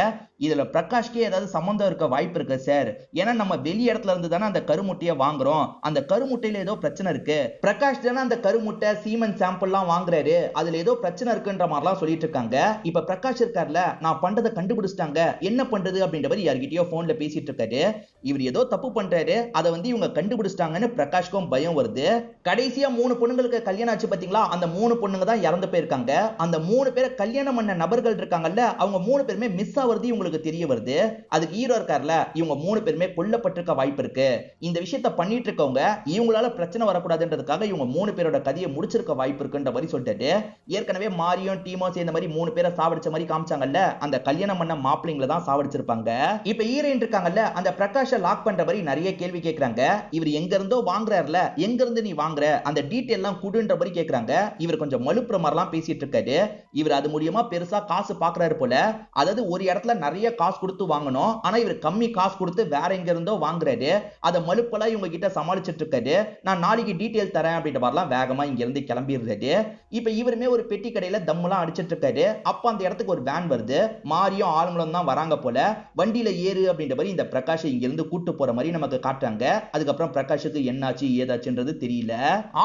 இதுல பிரகாஷ்கே ஏதாவது சம்பந்தம் இருக்க வாய்ப்பு இருக்கு சார், ஏன்னா நம்ம வெளி இடத்துல இருந்து தானே அந்த கருமுட்டையை வாங்குறோம், அந்த கருமுட்டையில ஏதோ பிரச்சனை இருக்கு, பிரகாஷ் தானே அந்த கருமுட்டை சீமன் சாம்பிள் எல்லாம் வாங்குறாரு, அதுல ஏதோ பிரச்சனை இருக்குன்ற மாதிரிலாம் சொல்லிட்டு இருக்காங்க. இப்ப பிரகாஷ் இருக்கார்ல, நான் பண்றதை கண்டுபிடிச்சிட்டாங்க, என்ன பண்றது அப்படின்ற மாதிரி யார்கிட்டயோ போன்ல பேசிட்டு இருக்காரு. இவர் ஏதோ தப்பு பண்றாரு, அதை வந்து இவங்க கண்டுபிடிச்சிட்டாங்கன்னு பிரகாஷ்க்கும் பயம் வருது. கடைசியா 3 பொண்ணுங்களுக்கு கல்யாணம் ஆச்சு பாத்தீங்களா, அந்த 3 பொண்ணுங்க தான் இறந்து போயிருக்காங்க. அந்த 3 பேரை கல்யாணம் பண்ண நபர் நபர்கள் இருக்காங்கல்ல அவங்க 3 பேருமே மிஸ் ஆவறது உங்களுக்கு தெரிய வருது. அதுக்கு ஹீரோ இருக்கார்ல இவங்க 3 பேருமே கொல்லப்பட்டிருக்க வாய்ப்பு இருக்கு. இந்த விஷயத்தை பண்ணிட்டு இருக்கவங்க இவங்களால பிரச்சனை வரக்கூடாதுன்றதுக்காக இவங்க 3 பேரோட கதையை முடிச்சிருக்க வாய்ப்பு இருக்குன்ற மாதிரி சொல்லிட்டு ஏற்கனவே மாரியும் டீமோ சேர்ந்த மாதிரி 3 பேரை சாவடிச்ச மாதிரி காமிச்சாங்கல்ல அந்த கல்யாணம் பண்ண மாப்பிள்ளைங்களை தான் சாவடிச்சிருப்பாங்க. இப்ப ஹீரோயின் இருக்காங்கல்ல அந்த பிரகாஷை லாக் பண்ற மாதிரி நிறைய கேள்வி கேட்கறாங்க. இவர் எங்க இருந்தோ வாங்குறாருல எங்க இருந்து நீ வாங்குற அந்த டீடைல் எல்லாம் குடுன்ற மாதிரி கேட்கறாங்க. இவர் கொஞ்சம் மலுப்புற மாதிரிலாம் பேசிட்டு இருக்காரு. இவர் அது மூலியமா பெருசா காசு பாக்குறாரு போல. அதாவது ஒரு இடத்துல நிறைய காசு கொடுத்து வாங்கணும் ஆனா இவர் கம்மி காசு கொடுத்து வேற எங்க இருந்தோ வாங்குறாரு. அத மலுப்பெல்லாம் இவங்க கிட்ட சமாளிச்சிட்டு இருக்காரு. நான் நாளைக்கு டீடைல் தரேன் அப்படின்ற மாதிரிலாம் வேகமா இங்க இருந்து கிளம்பிடுறாரு. இப்ப இவருமே ஒரு பெட்டி கடையில தம்முலாம் அடிச்சிட்டு இருக்காரு. அப்ப அந்த இடத்துக்கு ஒரு வேன் வருது. மாரியும் ஆளுங்களும் தான் வராங்க போல. வண்டியில ஏறு அப்படின்ற மாதிரி இந்த பிரகாஷ் இங்க இருந்து கூட்டு போற மாதிரி நமக்கு காட்டுறாங்க. அதுக்கப்புறம் பிரகாஷுக்கு என்னாச்சு ஏதாச்சுன்றது தெரியல.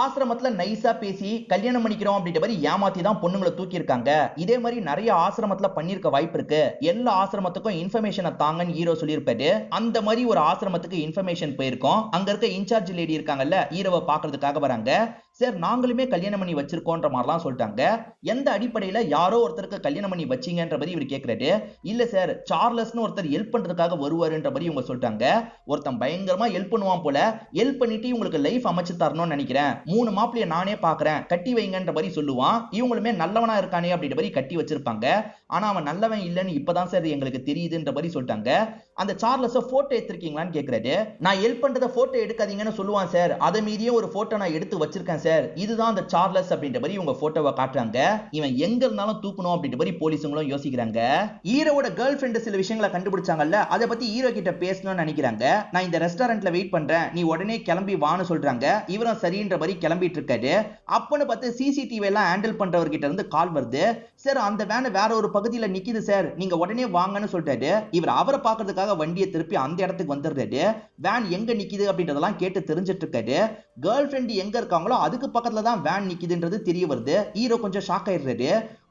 ஆசிரமத்துல நைஸா பேசி கல்யாணம் பண்ணிக்கிறோம் அப்படின்ற மாதிரி ஏமாத்தி தான் பொண்ணுங்களை தூக்கி இருக்காங்க. இதே மாதிரி நிறைய ஆசிரமத்துல பண்ணிருக்க வாய்ப்பு இருக்கு. எல்லா ஆசிரமத்துக்கும் இன்ஃபர்மேஷனை தாங்கன்னு ஹீரோ சொல்லியிருப்பாரு. அந்த மாதிரி ஒரு ஆசிரமத்துக்கு இன்ஃபர்மேஷன் போயிருக்கோம். அங்க இருக்க இன்சார்ஜ் லேடி இருக்காங்கல்ல ஹீரோவை பாக்குறதுக்காக வராங்க. சார் நாங்களுமே கல்யாணம் பண்ணி வச்சிருக்கோன்ற மாதிரிலாம் சொல்லிட்டாங்க. எந்த அடிப்படையில யாரோ ஒருத்தருக்கு கல்யாணம் பண்ணி வச்சீங்கன்ற மாதிரி இவர் கேட்கிறாரு. இல்ல சார் சார்லஸ்னு ஒருத்தர் ஹெல்ப் பண்றதுக்காக வருவாருன்ற மாதிரி இவங்க சொல்லிட்டாங்க. ஒருத்தன் பயங்கரமா ஹெல்ப் பண்ணுவான் போல. ஹெல்ப் பண்ணிட்டு இவங்களுக்கு லைஃப் அமைச்சு தரணும்னு நினைக்கிறேன். 3 மாப்பிளைய நானே பாக்குறேன் கட்டி வைங்கன்ற மாதிரி சொல்லுவான். இவங்களுமே நல்லவனா இருக்கானே அப்படின்ற மாதிரி கட்டி வச்சிருப்பாங்க. ஆனா அவன் நல்லவன் இல்லன்னு இப்பதான் சார் எங்களுக்கு தெரியுதுன்ற மாதிரி சொல்லிட்டாங்க. அந்த சார்லஸ போட்டோ எடுத்திருக்கீங்களான்னு கேக்குறாரு. நான் ஹெல்ப் பண்றத போட்டோ எடுக்காதீங்கன்னு சொல்லுவான் சார். அதை மீறியும் ஒரு போட்டோ நான் எடுத்து வச்சிருக்கேன் சார். இதுதான் அந்த சார்லஸ் அப்படின்ற மாதிரி இவங்க போட்டோவை காட்டுறாங்க. இவன் எங்க இருந்தாலும் தூக்கணும் அப்படின்ற மாதிரி போலீஸுங்களும் யோசிக்கிறாங்க. ஹீரோவோட கேர்ள் ஃப்ரெண்ட் சில விஷயங்களை கண்டுபிடிச்சாங்கல்ல அதை பத்தி ஹீரோ கிட்ட பேசணும்னு நினைக்கிறாங்க. நான் இந்த ரெஸ்டாரண்ட்ல வெயிட் பண்றேன் நீ உடனே கிளம்பி வான்னு சொல்றாங்க. இவரும் சரின்ற மாதிரி கிளம்பிட்டு இருக்காரு. அப்பன்னு பார்த்து சிசிடிவி எல்லாம் ஹேண்டில் பண்றவர்கிட்ட இருந்து கால் வருது. சார் அந்த வேன் வேற ஒரு பகுதியில நிக்குது சார் நீங்க உடனே வாங்கன்னு சொல்லிட்டாரு. இவர் அவரை பாக்குறதுக்காக வண்டியை திருப்பி அந்த இடத்துக்கு வந்துடுறாரு. வேன் எங்க நிக்குது அப்படின்றதெல்லாம் கேட்டு தெரிஞ்சிட்டு இருக்காரு. கேர்ள் ஃப்ரெண்ட் எங்க இருக்காங்களோ அதுக்கு பக்கத்துல தான் வேன் நிக்குதுன்றது தெரிய வருது. ஹீரோ கொஞ்சம் ஷாக் ஆயிடுறாரு.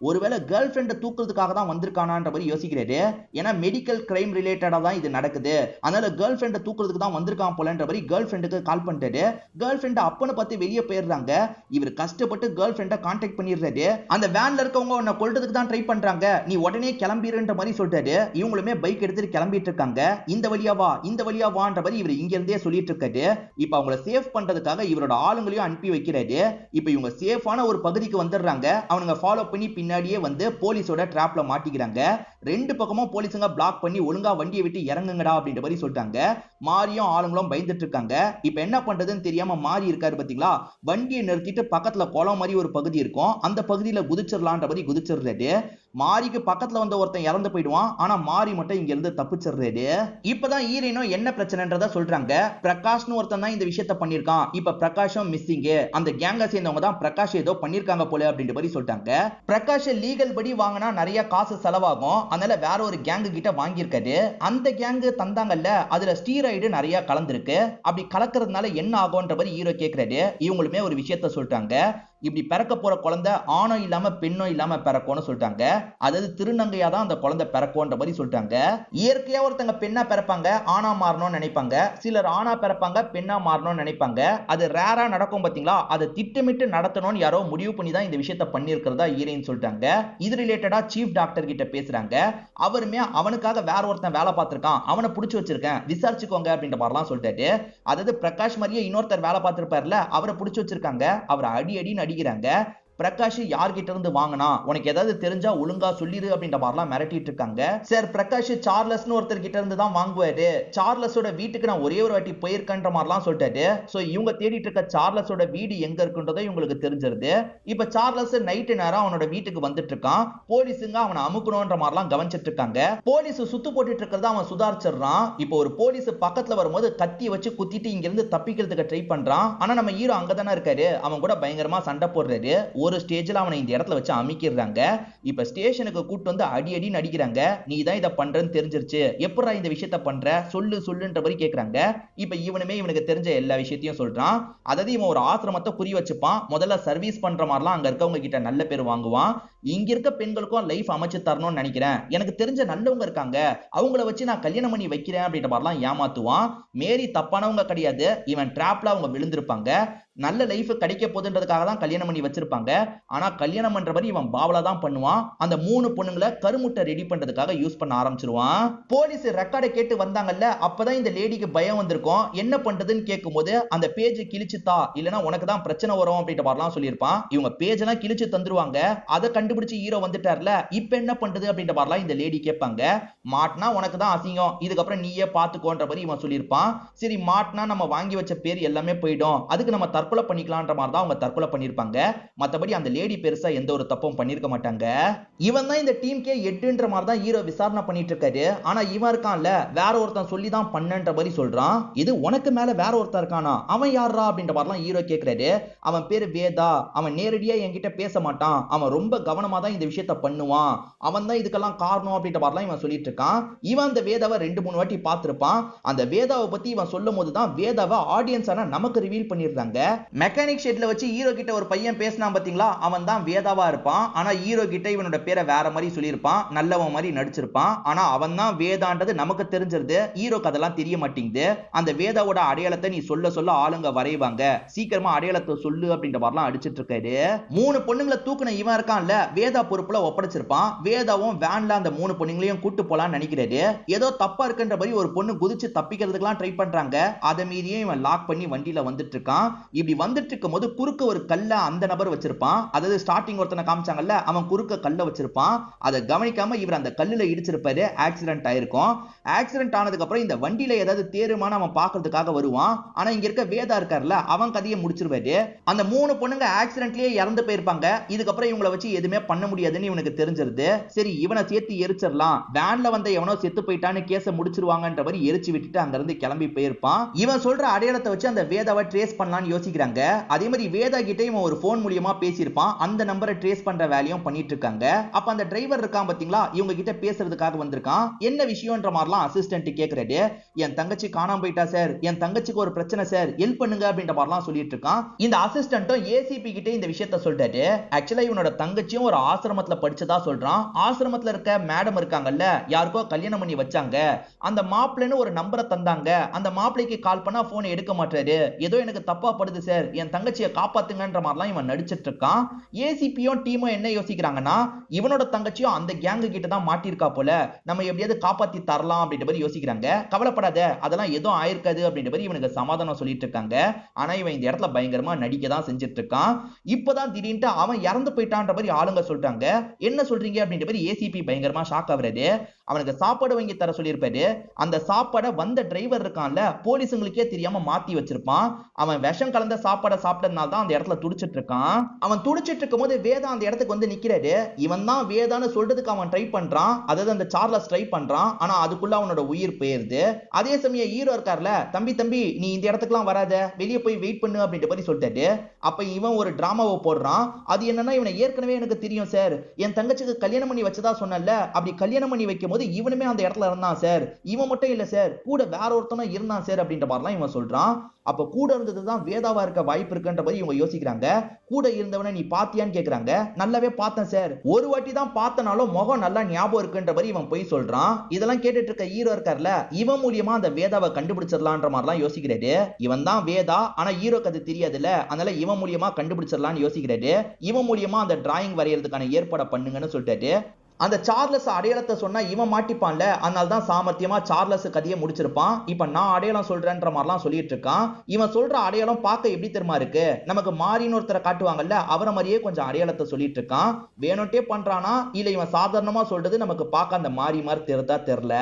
ஒருவேளை கேர்ள் ஃப்ரெண்டை தூக்குறதுக்காக தான் வந்திருக்கானான்ற மாதிரி யோசிக்கிறாரு. ஏன்னா மெடிக்கல் கிரைம் ரிலேட்டடா தான் இது நடக்குது. அதனால கேர்ள் ஃப்ரெண்டை தூக்குறதுக்கு தான் வந்திருக்கான் போலன்ற மாதிரி கேர்ள் ஃப்ரெண்டுக்கு கால் பண்ணிட்டாரு. கேர்ள் ஃப்ரெண்ட் அப்பன்னு பார்த்து வெளியே போயிடுறாங்க. இவர் கஷ்டப்பட்டு கேர்ள் ஃப்ரெண்டை கான்டாக்ட் பண்ணிடுறாரு. அந்த வேன்ல இருக்கவங்க உன்னை கொல்றதுக்கு தான் ட்ரை பண்றாங்க நீ உடனே கிளம்பிடுன்ற மாதிரி சொல்லிட்டாரு. இவங்களுமே பைக் எடுத்துட்டு கிளம்பிட்டு இருக்காங்க. இந்த வழியா வா இந்த வழியா வான்ற மாதிரி இவர் இங்க இருந்தே சொல்லிட்டு இருக்காரு. இப்ப அவங்கள சேவ் பண்றதுக்காக இவரோட ஆளுங்களையும் அனுப்பி வைக்கிறாரு. இப்ப இவங்க சேஃபான ஒரு பகுதிக்கு வந்துடுறாங்க. அவனுங்க ஃபாலோ பண்ணி பின்னாடியே வந்து போலீஸோட டிராப்ல மாட்டிக்கிறாங்க. 2 பக்கமும் போலீஸுங்க பிளாக் பண்ணி ஒழுங்கா வண்டியை விட்டு இறங்குங்கடா அப்படின்ற மாதிரி சொல்லிட்டாங்க. மாரியும் ஆளுங்களும் பயந்துட்டு இருக்காங்க. இப்ப என்ன பண்றதுன்னு தெரியாம மாறி இருக்காரு பாத்தீங்களா. வண்டியை நிறுத்திட்டு பக்கத்துல குளம் மாதிரி ஒரு பகுதி இருக்கும். அந்த பகுதியில குதிச்சிடலான்ற மாதிரி குதிச்சிடுறாரு. மாரிக்கு பக்கத்துல வந்த ஒருத்தன் இறந்து போயிடுவான். ஆனா மாரி மட்டும் இங்க இருந்து தப்பிச்சிடுறாரு. இப்பதான் ஹீரோயினும் என்ன பிரச்சனைன்றத சொல்றாங்க. பிரகாஷ்னு ஒருத்தன் தான் இந்த விஷயத்த பண்ணிருக்கான். இப்ப பிரகாஷும் மிஸ்ஸிங். அந்த கேங்க சேர்ந்தவங்க தான் பிரகாஷ் ஏதோ பண்ணிருக்காங்க போல அப்படின்ற மாதிரி சொல்லிட்டாங்க. பிரகாஷ் லீகல் படி வாங்கினா நிறைய காசு செலவாகும். அதனால வேற ஒரு கேங்கு கிட்ட வாங்கியிருக்காரு. அந்த கேங்கு தந்தாங்கல்ல அதுல ஸ்டீராய்டு நிறைய கலந்துருக்கு. அப்படி கலக்கிறதுனால என்ன ஆகும்ன்ற மாதிரி ஹீரோ கேக்குறாரு. இவங்களுமே ஒரு விஷயத்த சொல்லிட்டாங்க. இப்படி பிறக்க போற குழந்தை ஆணோ இல்லாம பெண்ணோ இல்லாம பிறக்கும்னு சொல்லிட்டாங்க. அதாவது திருநங்கையா தான் அந்த குழந்தை பிறக்கும்ன்ற மாதிரி சொல்லிட்டாங்க. இயற்கையா ஒருத்தங்க பெண்ணா பிறப்பாங்க ஆணா மாறணும்னு நினைப்பாங்க. சிலர் ஆணா பிறப்பாங்க பெண்ணா மாறணும்னு நினைப்பாங்க. அது ரேரா நடக்கும் பாத்தீங்களா. அதை திட்டமிட்டு நடத்தணும்னு யாரோ முடிவு பண்ணி தான் இந்த விஷயத்த பண்ணிருக்கிறதா ஹீரோயின் சொல்லிட்டாங்க. இது ரிலேட்டடா சீஃப் டாக்டர் கிட்ட பேசுறாங்க. அவருமே அவனுக்காக வேற ஒருத்தன் வேலை பார்த்திருக்கான் அவனை புடிச்சு வச்சிருக்கேன் விசாரிச்சுக்கோங்க அப்படின்ற மாதிரிலாம் சொல்லிட்டாரு. அதாவது பிரகாஷ் மாதிரியே இன்னொருத்தர் வேலை பார்த்திருப்பார்ல அவரை புடிச்சு வச்சிருக்காங்க. அவரை அடி அடிக்கிறாங்க. பிரகாஷ் யார்கிட்ட இருந்து வாங்கினா உனக்கு ஏதாவது தெரிஞ்சா ஒழுங்கா சொல்லிரு அப்படின்ற மாதிரிலாம் மிரட்டிட்டு இருக்காங்க. சார் பிரகாஷ் சார்லஸ்னு ஒருத்தர் கிட்ட இருந்து தான் வாங்குவாரு. சார்லஸோட வீட்டுக்கு நான் ஒரே ஒரு வாட்டி போயிருக்கேன்ற மாதிரிலாம் சொல்லிட்டாரு. சோ இவங்க தேடிட்டு இருக்க சார்லஸோட வீடு எங்க இருக்குன்றதை இவங்களுக்கு தெரிஞ்சிருது. இப்ப சார்லஸ் நைட்டு நேரம் அவனோட வீட்டுக்கு வந்துட்டு இருக்கான். போலீஸுங்க அவனை அமுக்கணும்ன்ற மாதிரிலாம் கவனிச்சிட்டு இருக்காங்க. போலீஸ் சுத்து போட்டுட்டு இருக்கிறத அவன் சுதாரிச்சிடறான். இப்போ ஒரு போலீஸ் பக்கத்துல வரும்போது கத்தி வச்சு குத்திட்டு இங்க இருந்து தப்பிக்கிறதுக்கு ட்ரை பண்றான். ஆனா நம்ம ஹீரோ அங்கதானே இருக்காரு. அவன் கூட பயங்கரமா சண்டை போடுறாரு. ஒரு ஸ்டேஜ்ல அவனை இந்த இடத்துல வச்சு அமைக்கிறாங்க. இப்ப ஸ்டேஷனுக்கு கூட்டு வந்து அடி நடிக்கிறாங்க. நீ தான் இத பண்றன்னு தெரிஞ்சிருச்சு எப்பறா இந்த விஷயத்த பண்ற சொல்லுன்ற மாதிரி கேக்குறாங்க. இப்ப இவனுக்கு தெரிஞ்ச எல்லா விஷயத்தையும் சொல்றான். அதாவது இவன் ஒரு ஆசிரமத்தை புரிய வச்சுப்பான். முதல்ல சர்வீஸ் பண்ற மாதிரிலாம் அங்க இருக்கவங்க கிட்ட நல்ல பேர் வாங்குவான். இங்க இருக்க பெண்களுக்கும் லைஃப் அமைச்சு தரணும்னு நினைக்கிறேன். எனக்கு தெரிஞ்ச நல்லவங்க இருக்காங்க அவங்கள வச்சு நான் கல்யாணம் பண்ணி வைக்கிறேன் அப்படின்ற மாதிரிலாம் ஏமாத்துவான். மேரி தப்பானவங்க கிடையாது. இவன் டிராப்ல அவங்க விழுந்திருப்பாங்க. நல்ல லைஃப் கிடைக்க போகுதுன்றதுக்காக தான் கல்யாணம் பண்ணி வச்சிருப்பாங்க. ஆனா கல்யாணம் பண்றபடி இவன் பாவலா தான் பண்ணுவான். அந்த 3 பொண்ணுங்களை கருமுட்டை ரெடி பண்றதுக்காக யூஸ் பண்ண ஆரம்பிச்சிருவான். போலீஸ் ரெக்கார்டை கேட்டு வந்தாங்கல்ல, அப்பதான் இந்த லேடிக்கு பயம் வந்திருக்கும். என்ன பண்றதுன்னு கேட்கும்போது அந்த பேஜ் கிழிச்சுதா இல்லனா உனக்கு தான் பிரச்சனை வரும் அப்படின்ற மாதிரிலாம் சொல்லியிருப்பான். இவங்க பேஜ் எல்லாம் கிழிச்சு தந்துருவாங்க. அதை கண்டுபிடிச்சு ஹீரோ வந்துட்டார்ல, இப்ப என்ன பண்றது அப்படின்ற மாதிரிலாம் இந்த லேடி கேட்பாங்க. மாட்டினா உனக்கு தான் அசிங்கம், இதுக்கப்புறம் நீயே பாத்துக்கோன்ற மாதிரி இவன் சொல்லியிருப்பான். சரி மாட்டினா நம்ம வாங்கி வச்ச பேர் எல்லாமே போயிடும், அதுக்கு நம்ம தற்கொலை பண்ணிக்கலாம்ன்ற மாதிரி தான் அவங்க தற்கொலை பண்ணிருப்பாங்க. மத்தபடி அந்த லேடி பெருசா எந்த ஒரு தப்பும் பண்ணிருக்க மாட்டாங்க. இவன் தான் இந்த டீம்க்கே எட்டுன்ற மாதிரி தான் ஹீரோ விசாரணை பண்ணிட்டு இருக்காரு. ஆனா இவன் இருக்கான்ல, வேற ஒருத்தன் சொல்லி தான் பண்ணன்ற மாதிரி சொல்றான். இது உனக்கு மேல வேற ஒருத்தன் இருக்கானா, அவன் யாரா அப்படின்ற மாதிரிலாம் ஹீரோ கேட்கிறாரு. அவன் பேரு வேதா, அவன் நேரடியா என்கிட்ட பேச மாட்டான், அவன் ரொம்ப கவனமா தான் இந்த விஷயத்த பண்ணுவான், அவன் தான் இதுக்கெல்லாம் காரணம் அப்படின்ற மாதிரிலாம் இவன் சொல்லிட்டு இருக்கான். இவன் அந்த வேதாவை 2-3 வாட்டி பார்த்திருப்பான். அந்த வேதாவை பத்தி இவன் சொல்லும் போது தான் வேதாவை ஆடியன்ஸான நமக்கு ரிவீல் பண்ணிருந்தாங்க. மெக்கானிக் ஷெட்ல வச்சு ஹீரோ கிட்ட ஒரு பையன் பேசினான் பாத்தீங்களா, அவன் தான் வேதாவா இருப்பான். ஆனா ஹீரோ கிட்ட இவனோட பேரை வேற மாதிரி சொல்லியிருப்பான், நல்லவன் மாதிரி நடிச்சிருப்பான். ஆனா அவன் தான் வேதான்றது நமக்கு தெரிஞ்சிருது, ஹீரோக்கு அதெல்லாம் தெரிய மாட்டேங்குது. அந்த வேதாவோட அடையாளத்தை நீ சொல்ல சொல்ல ஆளுங்க வரைவாங்க, சீக்கிரமா அடையாளத்தை சொல்லு அப்படின்ற மாதிரிலாம் அடிச்சிட்டு இருக்காரு. 3 பொண்ணுங்களை தூக்குன இவன் இருக்கான்ல, வேதா பொறுப்புல ஒப்படைச்சிருப்பான். வேதாவும் வேன்ல அந்த 3 பொண்ணுங்களையும் கூட்டு போலான்னு நினைக்கிறாரு. ஏதோ தப்பா இருக்குன்ற மாதிரி ஒரு பொண்ணு குதிச்சு தப்பிக்கிறதுக்கெல்லாம் ட்ரை பண்றாங்க. அதை மீறியே இவன் லாக் பண்ணி வண்டியில வந்துட்டு இருக்கான். இப்படி வந்துட்டு இருக்கும் போது குறுக்க ஒரு கல்ல அந்த நபர் வச்சிருப்பான். அதாவது ஸ்டார்டிங் ஒருத்தனை காமிச்சாங்கல்ல, அவன் குறுக்க கல்ல வச்சிருப்பான். அதை கவனிக்காம இவர் அந்த கல்லுல இடிச்சிருப்பாரு. ஆக்சிடென்ட் ஆயிருக்கும். ஆக்சிடென்ட் ஆனதுக்கு அப்புறம் இந்த வண்டியில ஏதாவது தேருமான அவன் பாக்குறதுக்காக வருவான். ஆனா இங்க இருக்க வேதா இருக்காருல, அவன் கதையை முடிச்சிருவாரு. அந்த 3 பொண்ணுங்க ஆக்சிடென்ட்லயே இறந்து போயிருப்பாங்க. இதுக்கப்புறம் இவங்களை வச்சு எதுவுமே பண்ண முடியாதுன்னு இவனுக்கு தெரிஞ்சிருது. சரி இவனை சேர்த்து எரிச்சிடலாம், வேன்ல வந்த எவனோ செத்து போயிட்டான்னு கேஸ முடிச்சிருவாங்கன்ற மாதிரி எரிச்சு விட்டுட்டு அங்க இருந்து கிளம்பி போயிருப்பான். இவன் சொல்ற அடையாளத்தை வச்சு அந்த வேதாவை ட்ரேஸ் பண்ணலாம்னு யோசிக்கிறாங்க. அதே மாதிரி வேதா கிட்ட இவன் ஒரு போன் மூலியமா பேசியிருப்பான். அந்த நம்பரை ட்ரேஸ் பண்ற வேலையும் பண்ணிட்டு இருக்காங்க. அப்ப அந்த டிரைவர் இருக்கான் பாத்தீங்களா, இவங்க கிட்ட பேசுறதுக்காக வந்திருக்கான். என்ன விஷயம்ன்ற மாதிரிலாம் அசிஸ்டன்ட் கேக்குறாரு. என் தங்கச்சி காணாம போயிட்டா சார், என் தங்கச்சிக்கு ஒரு பிரச்சனை சார், ஹெல்ப் பண்ணுங்க அப்படின்ற மாதிரிலாம் சொல்லிட்டு இருக்கான். இந்த அசிஸ்டன்ட்டும் ஏசிபி கிட்ட இந்த விஷயத்த சொல்றாரு. ஆக்சுவலா இவனோட தங்கச்சியும் ஒரு ஆசிரமத்துல படிச்சதா சொல்றான். ஆசிரமத்துல இருக்க மேடம் இருக்காங்கல்ல, யாருக்கோ கல்யாணம் பண்ணி வச்சாங்க, அந்த மாப்பிள்ளைன்னு ஒரு நம்பரை தந்தாங்க. அந்த மாப்பிள்ளைக்கு கால் பண்ணா போன் எடுக்க மாட்டாரு, ஏதோ எனக்கு தப்பா படுது சார், என் தங்கச்சியை காப்பாத்துங்கன்ற மாதிரிலாம் இவன் நடிச்சிட்டு இருக்கான். ஏசிபியும் டீமும் என்ன யோசிக்கிறாங்கன்னா, இவனோட தங்கச்சியும் அந்த கேங்கு கிட்ட தான் மாட்டிருக்கா போல, நம்ம எப்படியாவது காப்பாத்தி தரலாம் அப்படின்ற மாதிரி யோசிக்கிறாங்க. கவலைப்படாத, அதெல்லாம் எதுவும் ஆயிருக்காது அப்படின்ற மாதிரி இவனுக்கு சமாதானம் சொல்லிட்டு இருக்காங்க. ஆனா இவன் இந்த இடத்துல பயங்கரமா நடிக்க தான் செஞ்சுட்டு இருக்கான். இப்பதான் திடீர்னு அவன் இறந்து போயிட்டான்ற மாதிரி ஆளுங்க சொல்றாங்க. என்ன சொல்றீங்க அப்படின்ற மாதிரி ஏசிபி பயங்கரமா ஷாக் ஆகுறாரு. அவனுக்கு சாப்பாடு வாங்கி தர சொல்லியிருப்பாரு. அந்த சாப்பாடை வந்த டிரைவர் இருக்கான்ல, போலீஸுங்களுக்கே தெரியாம மாத்தி வச்சிருப்பான். அவன் விஷம் கலந்த சாப்பாடை சாப்பிட்டதுனால தான் அந்த இடத்துல துடிச்சிட்டு இருக்கான். அவன் துடிச்சிட்டு இருக்கும் போது வேதா அந்த இடத்துக்கு வந்து நிக்கிறாரு. இவன் தான் வேதான்னு சொல்றதுக்கு அவன் ட்ரை பண்றான், அதாவது அந்த சார்லஸ் ட்ரை பண்றான். ஆனா அதுக்குள்ள அவனோட உயிர் போயிருது. அதே சமயம் ஹீரோ இருக்கார்ல, தம்பி தம்பி நீ இந்த இடத்துக்குலாம் வராத, வெளியே போய் வெயிட் பண்ணு அப்படின்ற மாதிரி சொல்லிட்டாரு. அப்ப இவன் ஒரு டிராமாவை போடுறான். அது என்னன்னா, இவனை ஏற்கனவே எனக்கு தெரியும் சார், என் தங்கச்சிக்கு கல்யாணம் பண்ணி வச்சதா சொன்னல, அப்படி கல்யாணம் பண்ணி வைக்கும் போது இவனுமே அந்த இடத்துல இருந்தான் சார், இவன் மட்டும் இல்ல சார், கூட வேற ஒருத்தனும் இருந்தான் சார் அப்படின்ற மாதிரிலாம் இவன் சொல்றான். அப்ப கூட இருந்ததுதான் வேதாவா இருக்க வாய்ப்பு இருக்குன்ற மாதிரி இவங்க யோசிக்கிறாங்க. கூட இருந்தவனை நீ பாத்தியான்னு கேக்குறாங்க. நல்லாவே பார்த்தேன் சார், ஒரு வாட்டி தான் பார்த்தனாலும் முகம் நல்லா ஞாபகம் இருக்குன்ற மாதிரி இவன் போய் சொல்றான். இதெல்லாம் கேட்டுட்டு இருக்க ஹீரோ இருக்கார்ல, இவன் மூலியமா அந்த வேதாவை கண்டுபிடிச்சிடலான்ற மாதிரிலாம் யோசிக்கிறாரு. இவன் தான் வேதா, ஆனா ஹீரோக்கு அது தெரியாதுல்ல, அதனால இவன் மூலியமா கண்டுபிடிச்சிடலாம்னு யோசிக்கிறாரு. இவன் மூலியமா அந்த டிராயிங் வரையறதுக்கான ஏற்பாடை பண்ணுங்கன்னு சொல்லிட்டாரு. அந்த சார்லஸ் அடையாளத்தை சொன்னா இவன் மாட்டிப்பான்ல, அதனால தான் சாமர்த்தியமா சார்லஸ் கதையை முடிச்சிருப்பான். இப்ப நான் அடையாளம் சொல்றேன்ற மாதிரிலாம் சொல்லிட்டு இருக்கான். இவன் சொல்ற அடையாளம் பார்க்க எப்படி தெரியுமா இருக்கு, நமக்கு மாரின்னு ஒருத்தரை காட்டுவாங்கல்ல, அவரை மாதிரியே கொஞ்சம் அடையாளத்தை சொல்லிட்டு இருக்கான். வேணும்ட்டே பண்றானா இல்ல இவன் சாதாரணமா சொல்றது நமக்கு பார்க்க அந்த மாறி மாதிரி தெரிதா தெரியல.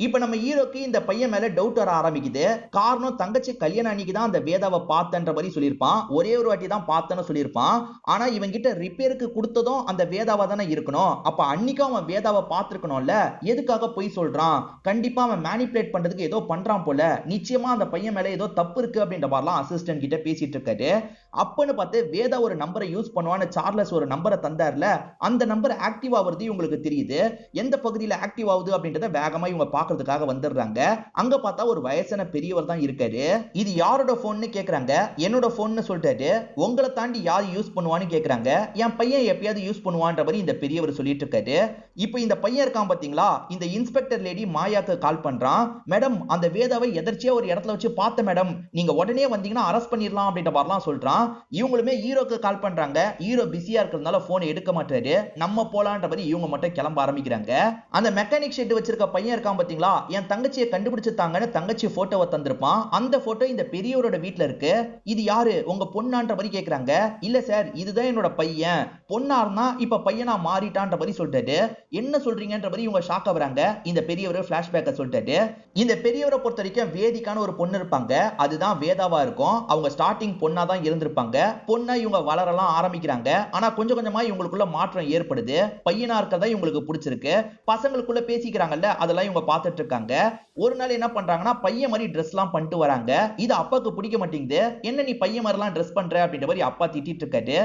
இப்ப நம்ம ஹீரோக்கு இந்த பையன் மேல டவுட் வர ஆரம்பிக்குது. காரணம் தங்கச்சி கல்யாணம் அன்னைக்கு தான் அந்த வேதாவை பார்த்தன்ற மாதிரி சொல்லியிருப்பான். ஒரே ஒரு வாட்டி தான் பார்த்தேன்னு சொல்லியிருப்பான். ஆனா இவன் கிட்ட ரிப்பேருக்கு கொடுத்ததும் அந்த வேதாவா தானே இருக்கணும். அப்ப அன்னைக்கு அவன் வேதாவை பார்த்திருக்கணும்ல, எதுக்காக போய் சொல்றான்? கண்டிப்பா அவன் மேனிபுலேட் பண்றதுக்கு ஏதோ பண்றான் போல, நிச்சயமா அந்த பையன் மேல ஏதோ தப்பு இருக்கு அப்படின்ற மாதிரிலாம் அசிஸ்டன்ட் கிட்ட பேசிட்டு இருக்காரு. அப்பன்னு பார்த்து வேதா ஒரு நம்பரை யூஸ் பண்ணுவான்னு சார்லஸ் ஒரு நம்பரை தந்தார்ல, அந்த நம்பர் ஆக்டிவ் ஆகுறது இவங்களுக்கு தெரியுது. எந்த பகுதியில் ஆக்டிவ் ஆகுது அப்படின்றத வேகமா இவங்க பாக்குறதுக்காக வந்துடுறாங்க. அங்க பார்த்தா ஒரு வயசான பெரியவர் தான் இருக்காரு. இது யாரோட போன்னு கேக்குறாங்க. என்னோட போன்னு சொல்லிட்டாரு. உங்களை தாண்டி யார் யூஸ் பண்ணுவான்னு கேக்குறாங்க. என் பையன் எப்பயாவது யூஸ் பண்ணுவான்ற மாதிரி இந்த பெரியவர் சொல்லிட்டு இருக்காரு. இப்போ இந்த பையன் இருக்கான் பாத்தீங்களா, இந்த இன்ஸ்பெக்டர் லேடி மாயாக்கு கால் பண்றான். மேடம், அந்த வேதாவை எதர்ச்சியா ஒரு இடத்துல வச்சு பார்த்த மேடம், நீங்க உடனே வந்தீங்கன்னா அரெஸ்ட் பண்ணிடலாம் அப்படின்ற மாதிரிலாம் சொல்றான். இவங்களுமே ஹீரோக்கு கால் பண்றாங்க. ஹீரோ பிஸியா இருக்கிறதுனால போன் எடுக்க மாட்டாரு. நம்ம போலான்ற மாதிரி இவங்க மட்டும் கிளம்ப ஆரம்பிக்கிறாங்க. அந்த மெக்கானிக் ஷெட் வச்சிருக்க பையன் இருக்கான் பாத்தீங்களா, என் தங்கச்சியை கண்டுபிடிச்சுட்டாங்கன்னு தங்கச்சி போட்டோவை தந்திருப்பான். அந்த போட்டோ இந்த பெரியவரோட வீட்ல இருக்கு. இது யாரு, உங்க பொண்ணான்ற மாதிரி கேக்குறாங்க. இல்ல சார், இதுதான் என்னோட பையன். பொண்ணா இருந்தா இப்ப பையனா மாறிட்டான்ற மாதிரி சொல்லிட்டாரு. என்ன சொல்றீங்கன்ற மாதிரி இவங்க ஷாக் ஆகுறாங்க. இந்த பெரியவர் பிளாஷ்பேக்க சொல்லிட்டாரு. இந்த பெரியவரை பொறுத்த வரைக்கும் வேதிக்கான ஒரு பொண்ணு இருப்பாங்க. அதுதான் வேதாவா இருக்கும். அவங்க ஸ்டார்டிங் பொண்ணா தான் இருந்திருப்பாங்க. பொண்ணா இவங்க வளரலாம் ஆரம்பிக்கிறாங்க. ஆனா கொஞ்சம் கொஞ்சமா இவங்களுக்குள்ள மாற்றம் ஏற்படுது. பையனா இருக்கறதா இவங்களுக்கு பிடிச்சிருக்கு. பசங்களுக்குள்ள பேசிக்கிறாங்கல்ல, அதெல்லாம் இவங்க பார்த்துட்டு இருக்காங்க. ஒரு நாள் என்ன பண்றாங்கன்னா, பையன் மாதிரி ட்ரெஸ் எல்லாம் பண்ணிட்டு வராங்க. இது அப்பாக்கு பிடிக்க மாட்டேங்குது. என்ன நீ பையன் மாதிரி எல்லாம் ட்ரெஸ் பண்ற அப்படின்ற மாதிரி அப்பா திட்டிட்டு இருக்காரு.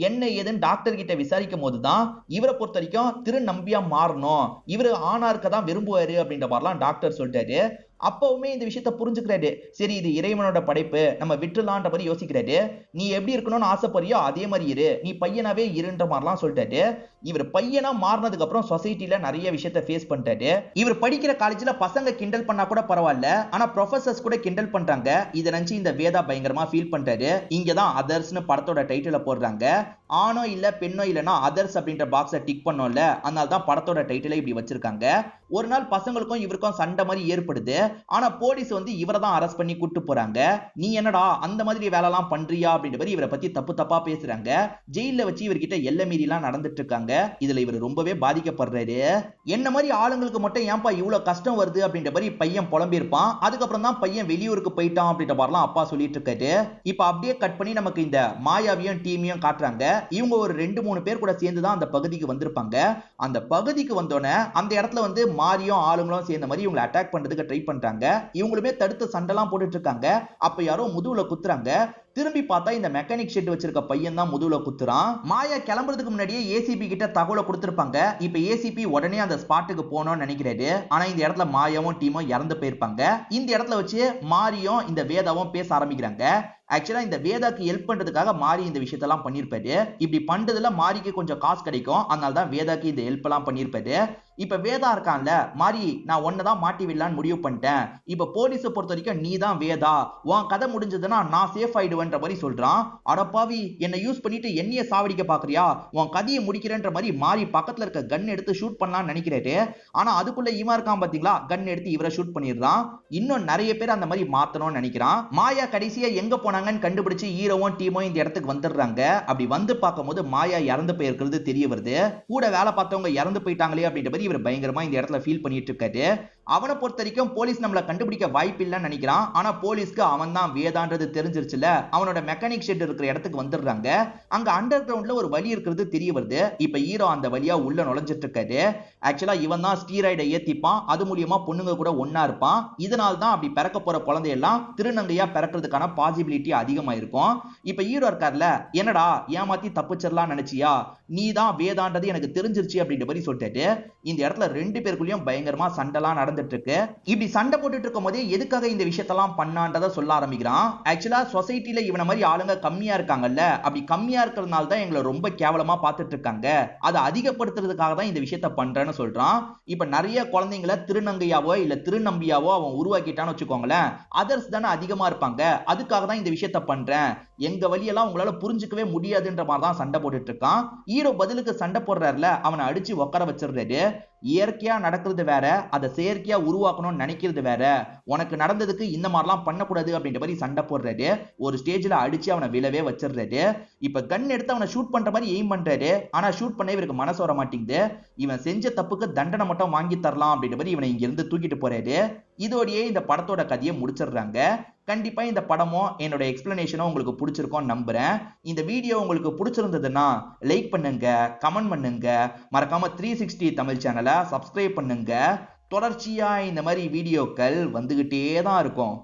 என்ன ஏதுன்னு டாக்டர் கிட்ட விசாரிக்கும் போதுதான் இவரை பொறுத்த வரைக்கும் திருநம்பியா மாறணும், இவரு ஆணா இருக்க தான் விரும்புவாரு அப்படின்ற மாதிரிலாம் டாக்டர் சொல்லிட்டாரு. அப்பவுமே இந்த விஷயத்த புரிஞ்சுக்கிறாரு. சரி, இது இறைவனோட படைப்பு, நம்ம விட்டுலான்ற மாதிரி யோசிக்கிறாரு. நீ எப்படி இருக்கணும்னு ஆசைப்படுறியோ அதே மாதிரி இரு, நீ பையனாவே இருன்ற மாதிரிலாம் சொல்லிட்டாரு. இவர் பையனா மாறினதுக்கு அப்புறம் சொசைட்டில நிறைய விஷயத்த ஃபேஸ் பண்ணிட்டாரு. இவர் படிக்கிற காலேஜ்ல பசங்க கிண்டல் பண்ணா கூட பரவாயில்ல, ஆனா ப்ரொஃபசர்ஸ் கூட கிண்டல் பண்றாங்க. இதை நினைச்சு இந்த வேதா பயங்கரமா ஃபீல் பண்றாரு. இங்கதான் அதர்ஸ்னு படத்தோட டைட்டில போடுறாங்க. ஆணோ இல்ல பெண்ணோ இல்லனா அதர்ஸ் அப்படின்ற பாக்ஸை டிக் பண்ணோம்ல, அதனால தான் படத்தோட டைட்டிலை இப்படி வச்சிருக்காங்க. ஒரு நாள் பசங்களுக்கும் இவருக்கும் சண்டை மாதிரி ஏற்படுது. ஆனா போலீஸ் வந்து இவரை தான் அரெஸ்ட் பண்ணி கூட்டு போறாங்க. நீ என்னடா அந்த மாதிரி வேலை எல்லாம் பண்றியா அப்படின்ற மாதிரி இவரை பத்தி தப்பு தப்பா பேசுறாங்க. ஜெயில வச்சு இவர்கிட்ட எல்லை மீறி எல்லாம் நடந்துட்டு இருக்காங்க. இதுல இவர் ரொம்பவே பாதிக்கப்படுறாரு. என்ன மாதிரி ஆளுங்களுக்கு மட்டும் ஏன்பா இவ்வளவு கஷ்டம் வருது அப்படின்ற மாதிரி பையன் புலம்பி இருப்பான். அதுக்கப்புறம் தான் பையன் வெளியூருக்கு போயிட்டான் அப்படின்ற மாதிரிலாம் அப்பா சொல்லிட்டு இருக்காரு. இப்ப அப்படியே கட் பண்ணி நமக்கு இந்த மாயாவியும் டீமையும் காட்டுறாங்க. இவங்க ஒரு 2-3 பேர் கூட சேர்ந்து தான் அந்த பகுதிக்கு வந்திருப்பாங்க. அந்த பகுதிக்கு வந்தோடனே அந்த இடத்துல வந்து மாரியும் ஆளுங்களும் சேர்ந்த மாதிரி இவங்களை அட்டாக் பண்றதுக்கு ட்ரை பண்றாங்க. இவங்களுமே தடுத்து சண்டைலாம் போட்டுட்டு இருக்காங்க. அப்ப யாரோ முதுகுல குத்துறாங்க. திரும்பி பார்த்தா இந்த மெக்கானிக் ஷெட் வச்சிருக்க பையன் தான் முதுகுல குத்துறான். மாயா கிளம்புறதுக்கு முன்னாடியே ஏசிபி கிட்ட தகவலை கொடுத்திருப்பாங்க. இப்ப ஏசிபி உடனே அந்த ஸ்பாட்டுக்கு போகணும்னு நினைக்கிறாரு. ஆனா இந்த இடத்துல மாயாவும் டீமும் இறந்து போயிருப்பாங்க. இந்த இடத்துல வச்சு மாரியும் இந்த வேதாவும் பேச ஆரம்பிக்கிறாங்க. ஆக்சுவலா இந்த வேதாக்கு ஹெல்ப் பண்றதுக்காக மாரி இந்த விஷயத்தெல்லாம் பண்ணிருப்பாரு. இப்படி பண்றதுல மாரிக்கு கொஞ்சம் காசு கிடைக்கும். அதனால தான் வேதாக்கு இந்த ஹெல்ப் எல்லாம் பண்ணிருப்பாரு. இப்ப வேதா இருக்கான்ல, மாரி நான் ஒன்னதான் மாட்டி விடலான்னு முடிவு பண்ணிட்டேன். இப்ப போலீஸை பொறுத்த வரைக்கும் நீ தான் வேதா, உன் கதை முடிஞ்சதுன்னா நான் சேஃப் ஆயிடுவேன்ற மாதிரி சொல்றான். அடப்பாவி, என்ன யூஸ் பண்ணிட்டு என்னைய சாவடிக்க பாக்குறியா, உன் கதையை முடிக்கிறேன்ற மாதிரி மாரி பக்கத்துல இருக்க கன் எடுத்து ஷூட் பண்ணலாம்னு நினைக்கிறாரு. ஆனா அதுக்குள்ள இவன் இருக்கான் பாத்தீங்களா, கன் எடுத்து இவரை ஷூட் பண்ணிடுறான். இன்னும் நிறைய பேர் அந்த மாதிரி மாத்தணும்னு நினைக்கிறான். மாயா கடைசியா எங்க போனாங்கன்னு கண்டுபிடிச்சு ஹீரோவும் டீமும் இந்த இடத்துக்கு வந்துடுறாங்க. அப்படி வந்து பார்க்கும்போது மாயா இறந்து போயிருக்கிறது தெரிய வருது. கூட வேலை பார்த்தவங்க இறந்து போயிட்டாங்களே அப்படின்ற இவர் பயங்கரமா இந்த இடத்துல ஃபீல் பண்ணிட்டு இருக்காரு. அவனை பொறுத்த வரைக்கும் போலீஸ் நம்மள கண்டுபிடிக்க வாய்ப்பு இல்லைன்னு நினைக்கிறான். ஆனா போலீஸ்க்கு அவன் தான் வேதான்றது தெரிஞ்சிருச்சுல. அவனோட மெக்கானிக் ஷெட் இருக்கிற இடத்துக்கு வந்துடுறாங்க. அங்க அண்டர் கிரவுண்ட்ல ஒரு வழி இருக்கிறது தெரிய வருது. இப்ப ஹீரோ அந்த வழியா உள்ள நுழைஞ்சிட்டு இருக்காரு. ஆக்சுவலா இவன் தான் ஸ்டீராய்டை ஏத்திப்பான். அது மூலியமா பொண்ணுங்க கூட ஒன்னா இருப்பான். இதனால தான் அப்படி பிறக்க போற குழந்தையெல்லாம் திருநங்கையா பிறக்கிறதுக்கான பாசிபிலிட்டி அதிகமா இருக்கும். இப்ப ஹீரோ இருக்கார்ல, என்னடா ஏமாத்தி தப்பிச்சிடலாம் நினைச்சியா, நீ தான் வேதான்றது எனக்கு தெரிஞ்சிருச்சு அப்படின்ற மாதிரி சொல்லிட்டு இந்த இடத்துல 2 பேருக்குள்ளயும் பயங்கரமா சண்டைலாம் நடந்துட்டு இருக்கு. இப்படி சண்டை போட்டுட்டு இருக்கும் போதே எதுக்காக இந்த விஷயத்தெல்லாம் பண்ணான்றத சொல்ல ஆரம்பிக்கிறான். ஆக்சுவலா சொசைட்டில இவன மாதிரி ஆளுங்க கம்மியா இருக்காங்கல்ல, அப்படி கம்மியா இருக்கிறதுனால தான் எங்களை ரொம்ப கேவலமா பார்த்துட்டு இருக்காங்க. அதை அதிகப்படுத்துறதுக்காக தான் இந்த விஷயத்த பண்றேன்னு சொல்றான். இப்ப நிறைய குழந்தைங்களை திருநங்கையாவோ இல்ல திருநம்பியாவோ அவன் உருவாக்கிட்டான்னு வச்சுக்கோங்களேன், அதர்ஸ் தானே அதிகமா இருப்பாங்க. அதுக்காக தான் இந்த விஷயத்த பண்றேன், எங்க வழியெல்லாம் உங்களால புரிஞ்சுக்கவே முடியாதுன்ற மாதிரி தான் சண்டை போட்டுட்டு இருக்கான். ஹீரோ பதிலுக்கு சண்டை போடுறாருல, அவனை அடிச்சு உட்கார வச்சிடுறாரு. இயற்கையா நடக்கிறது வேற, அதை செயற்கையா உருவாக்கணும்னு நினைக்கிறது வேற. உனக்கு நடந்ததுக்கு இந்த மாதிரிலாம் பண்ணக்கூடாது அப்படின்ற மாதிரி சண்டை போடுறாரு. ஒரு ஸ்டேஜ்ல அடிச்சு அவனை விழவே வச்சிடுறாரு. இப்ப கன் எடுத்து அவனை ஷூட் பண்ற மாதிரி எய்ம் பண்றாரு. ஆனா ஷூட் பண்ண இவருக்கு மனசு வர மாட்டேங்குது. இவன் செஞ்ச தப்புக்கு தண்டனை மட்டும் வாங்கி தரலாம் அப்படின்ற மாதிரி இவனை இங்க இருந்து தூக்கிட்டு போறாரு. இதோடயே இந்த படத்தோட கதையை முடிச்சிடுறாங்க. கண்டிப்பா இந்த படமும் என்னோட எக்ஸ்பிளனேஷனும் உங்களுக்கு பிடிச்சிருக்கும் நம்புறேன். இந்த வீடியோ உங்களுக்கு பிடிச்சிருந்ததுன்னா லைக் பண்ணுங்க, கமெண்ட் பண்ணுங்க, மறக்காம 360 தமிழ் சேனலை சப்ஸ்கிரைப் பண்ணுங்க. தொடர்ச்சியா இந்த மாதிரி வீடியோக்கள் வந்துகிட்டே தான் இருக்கும்.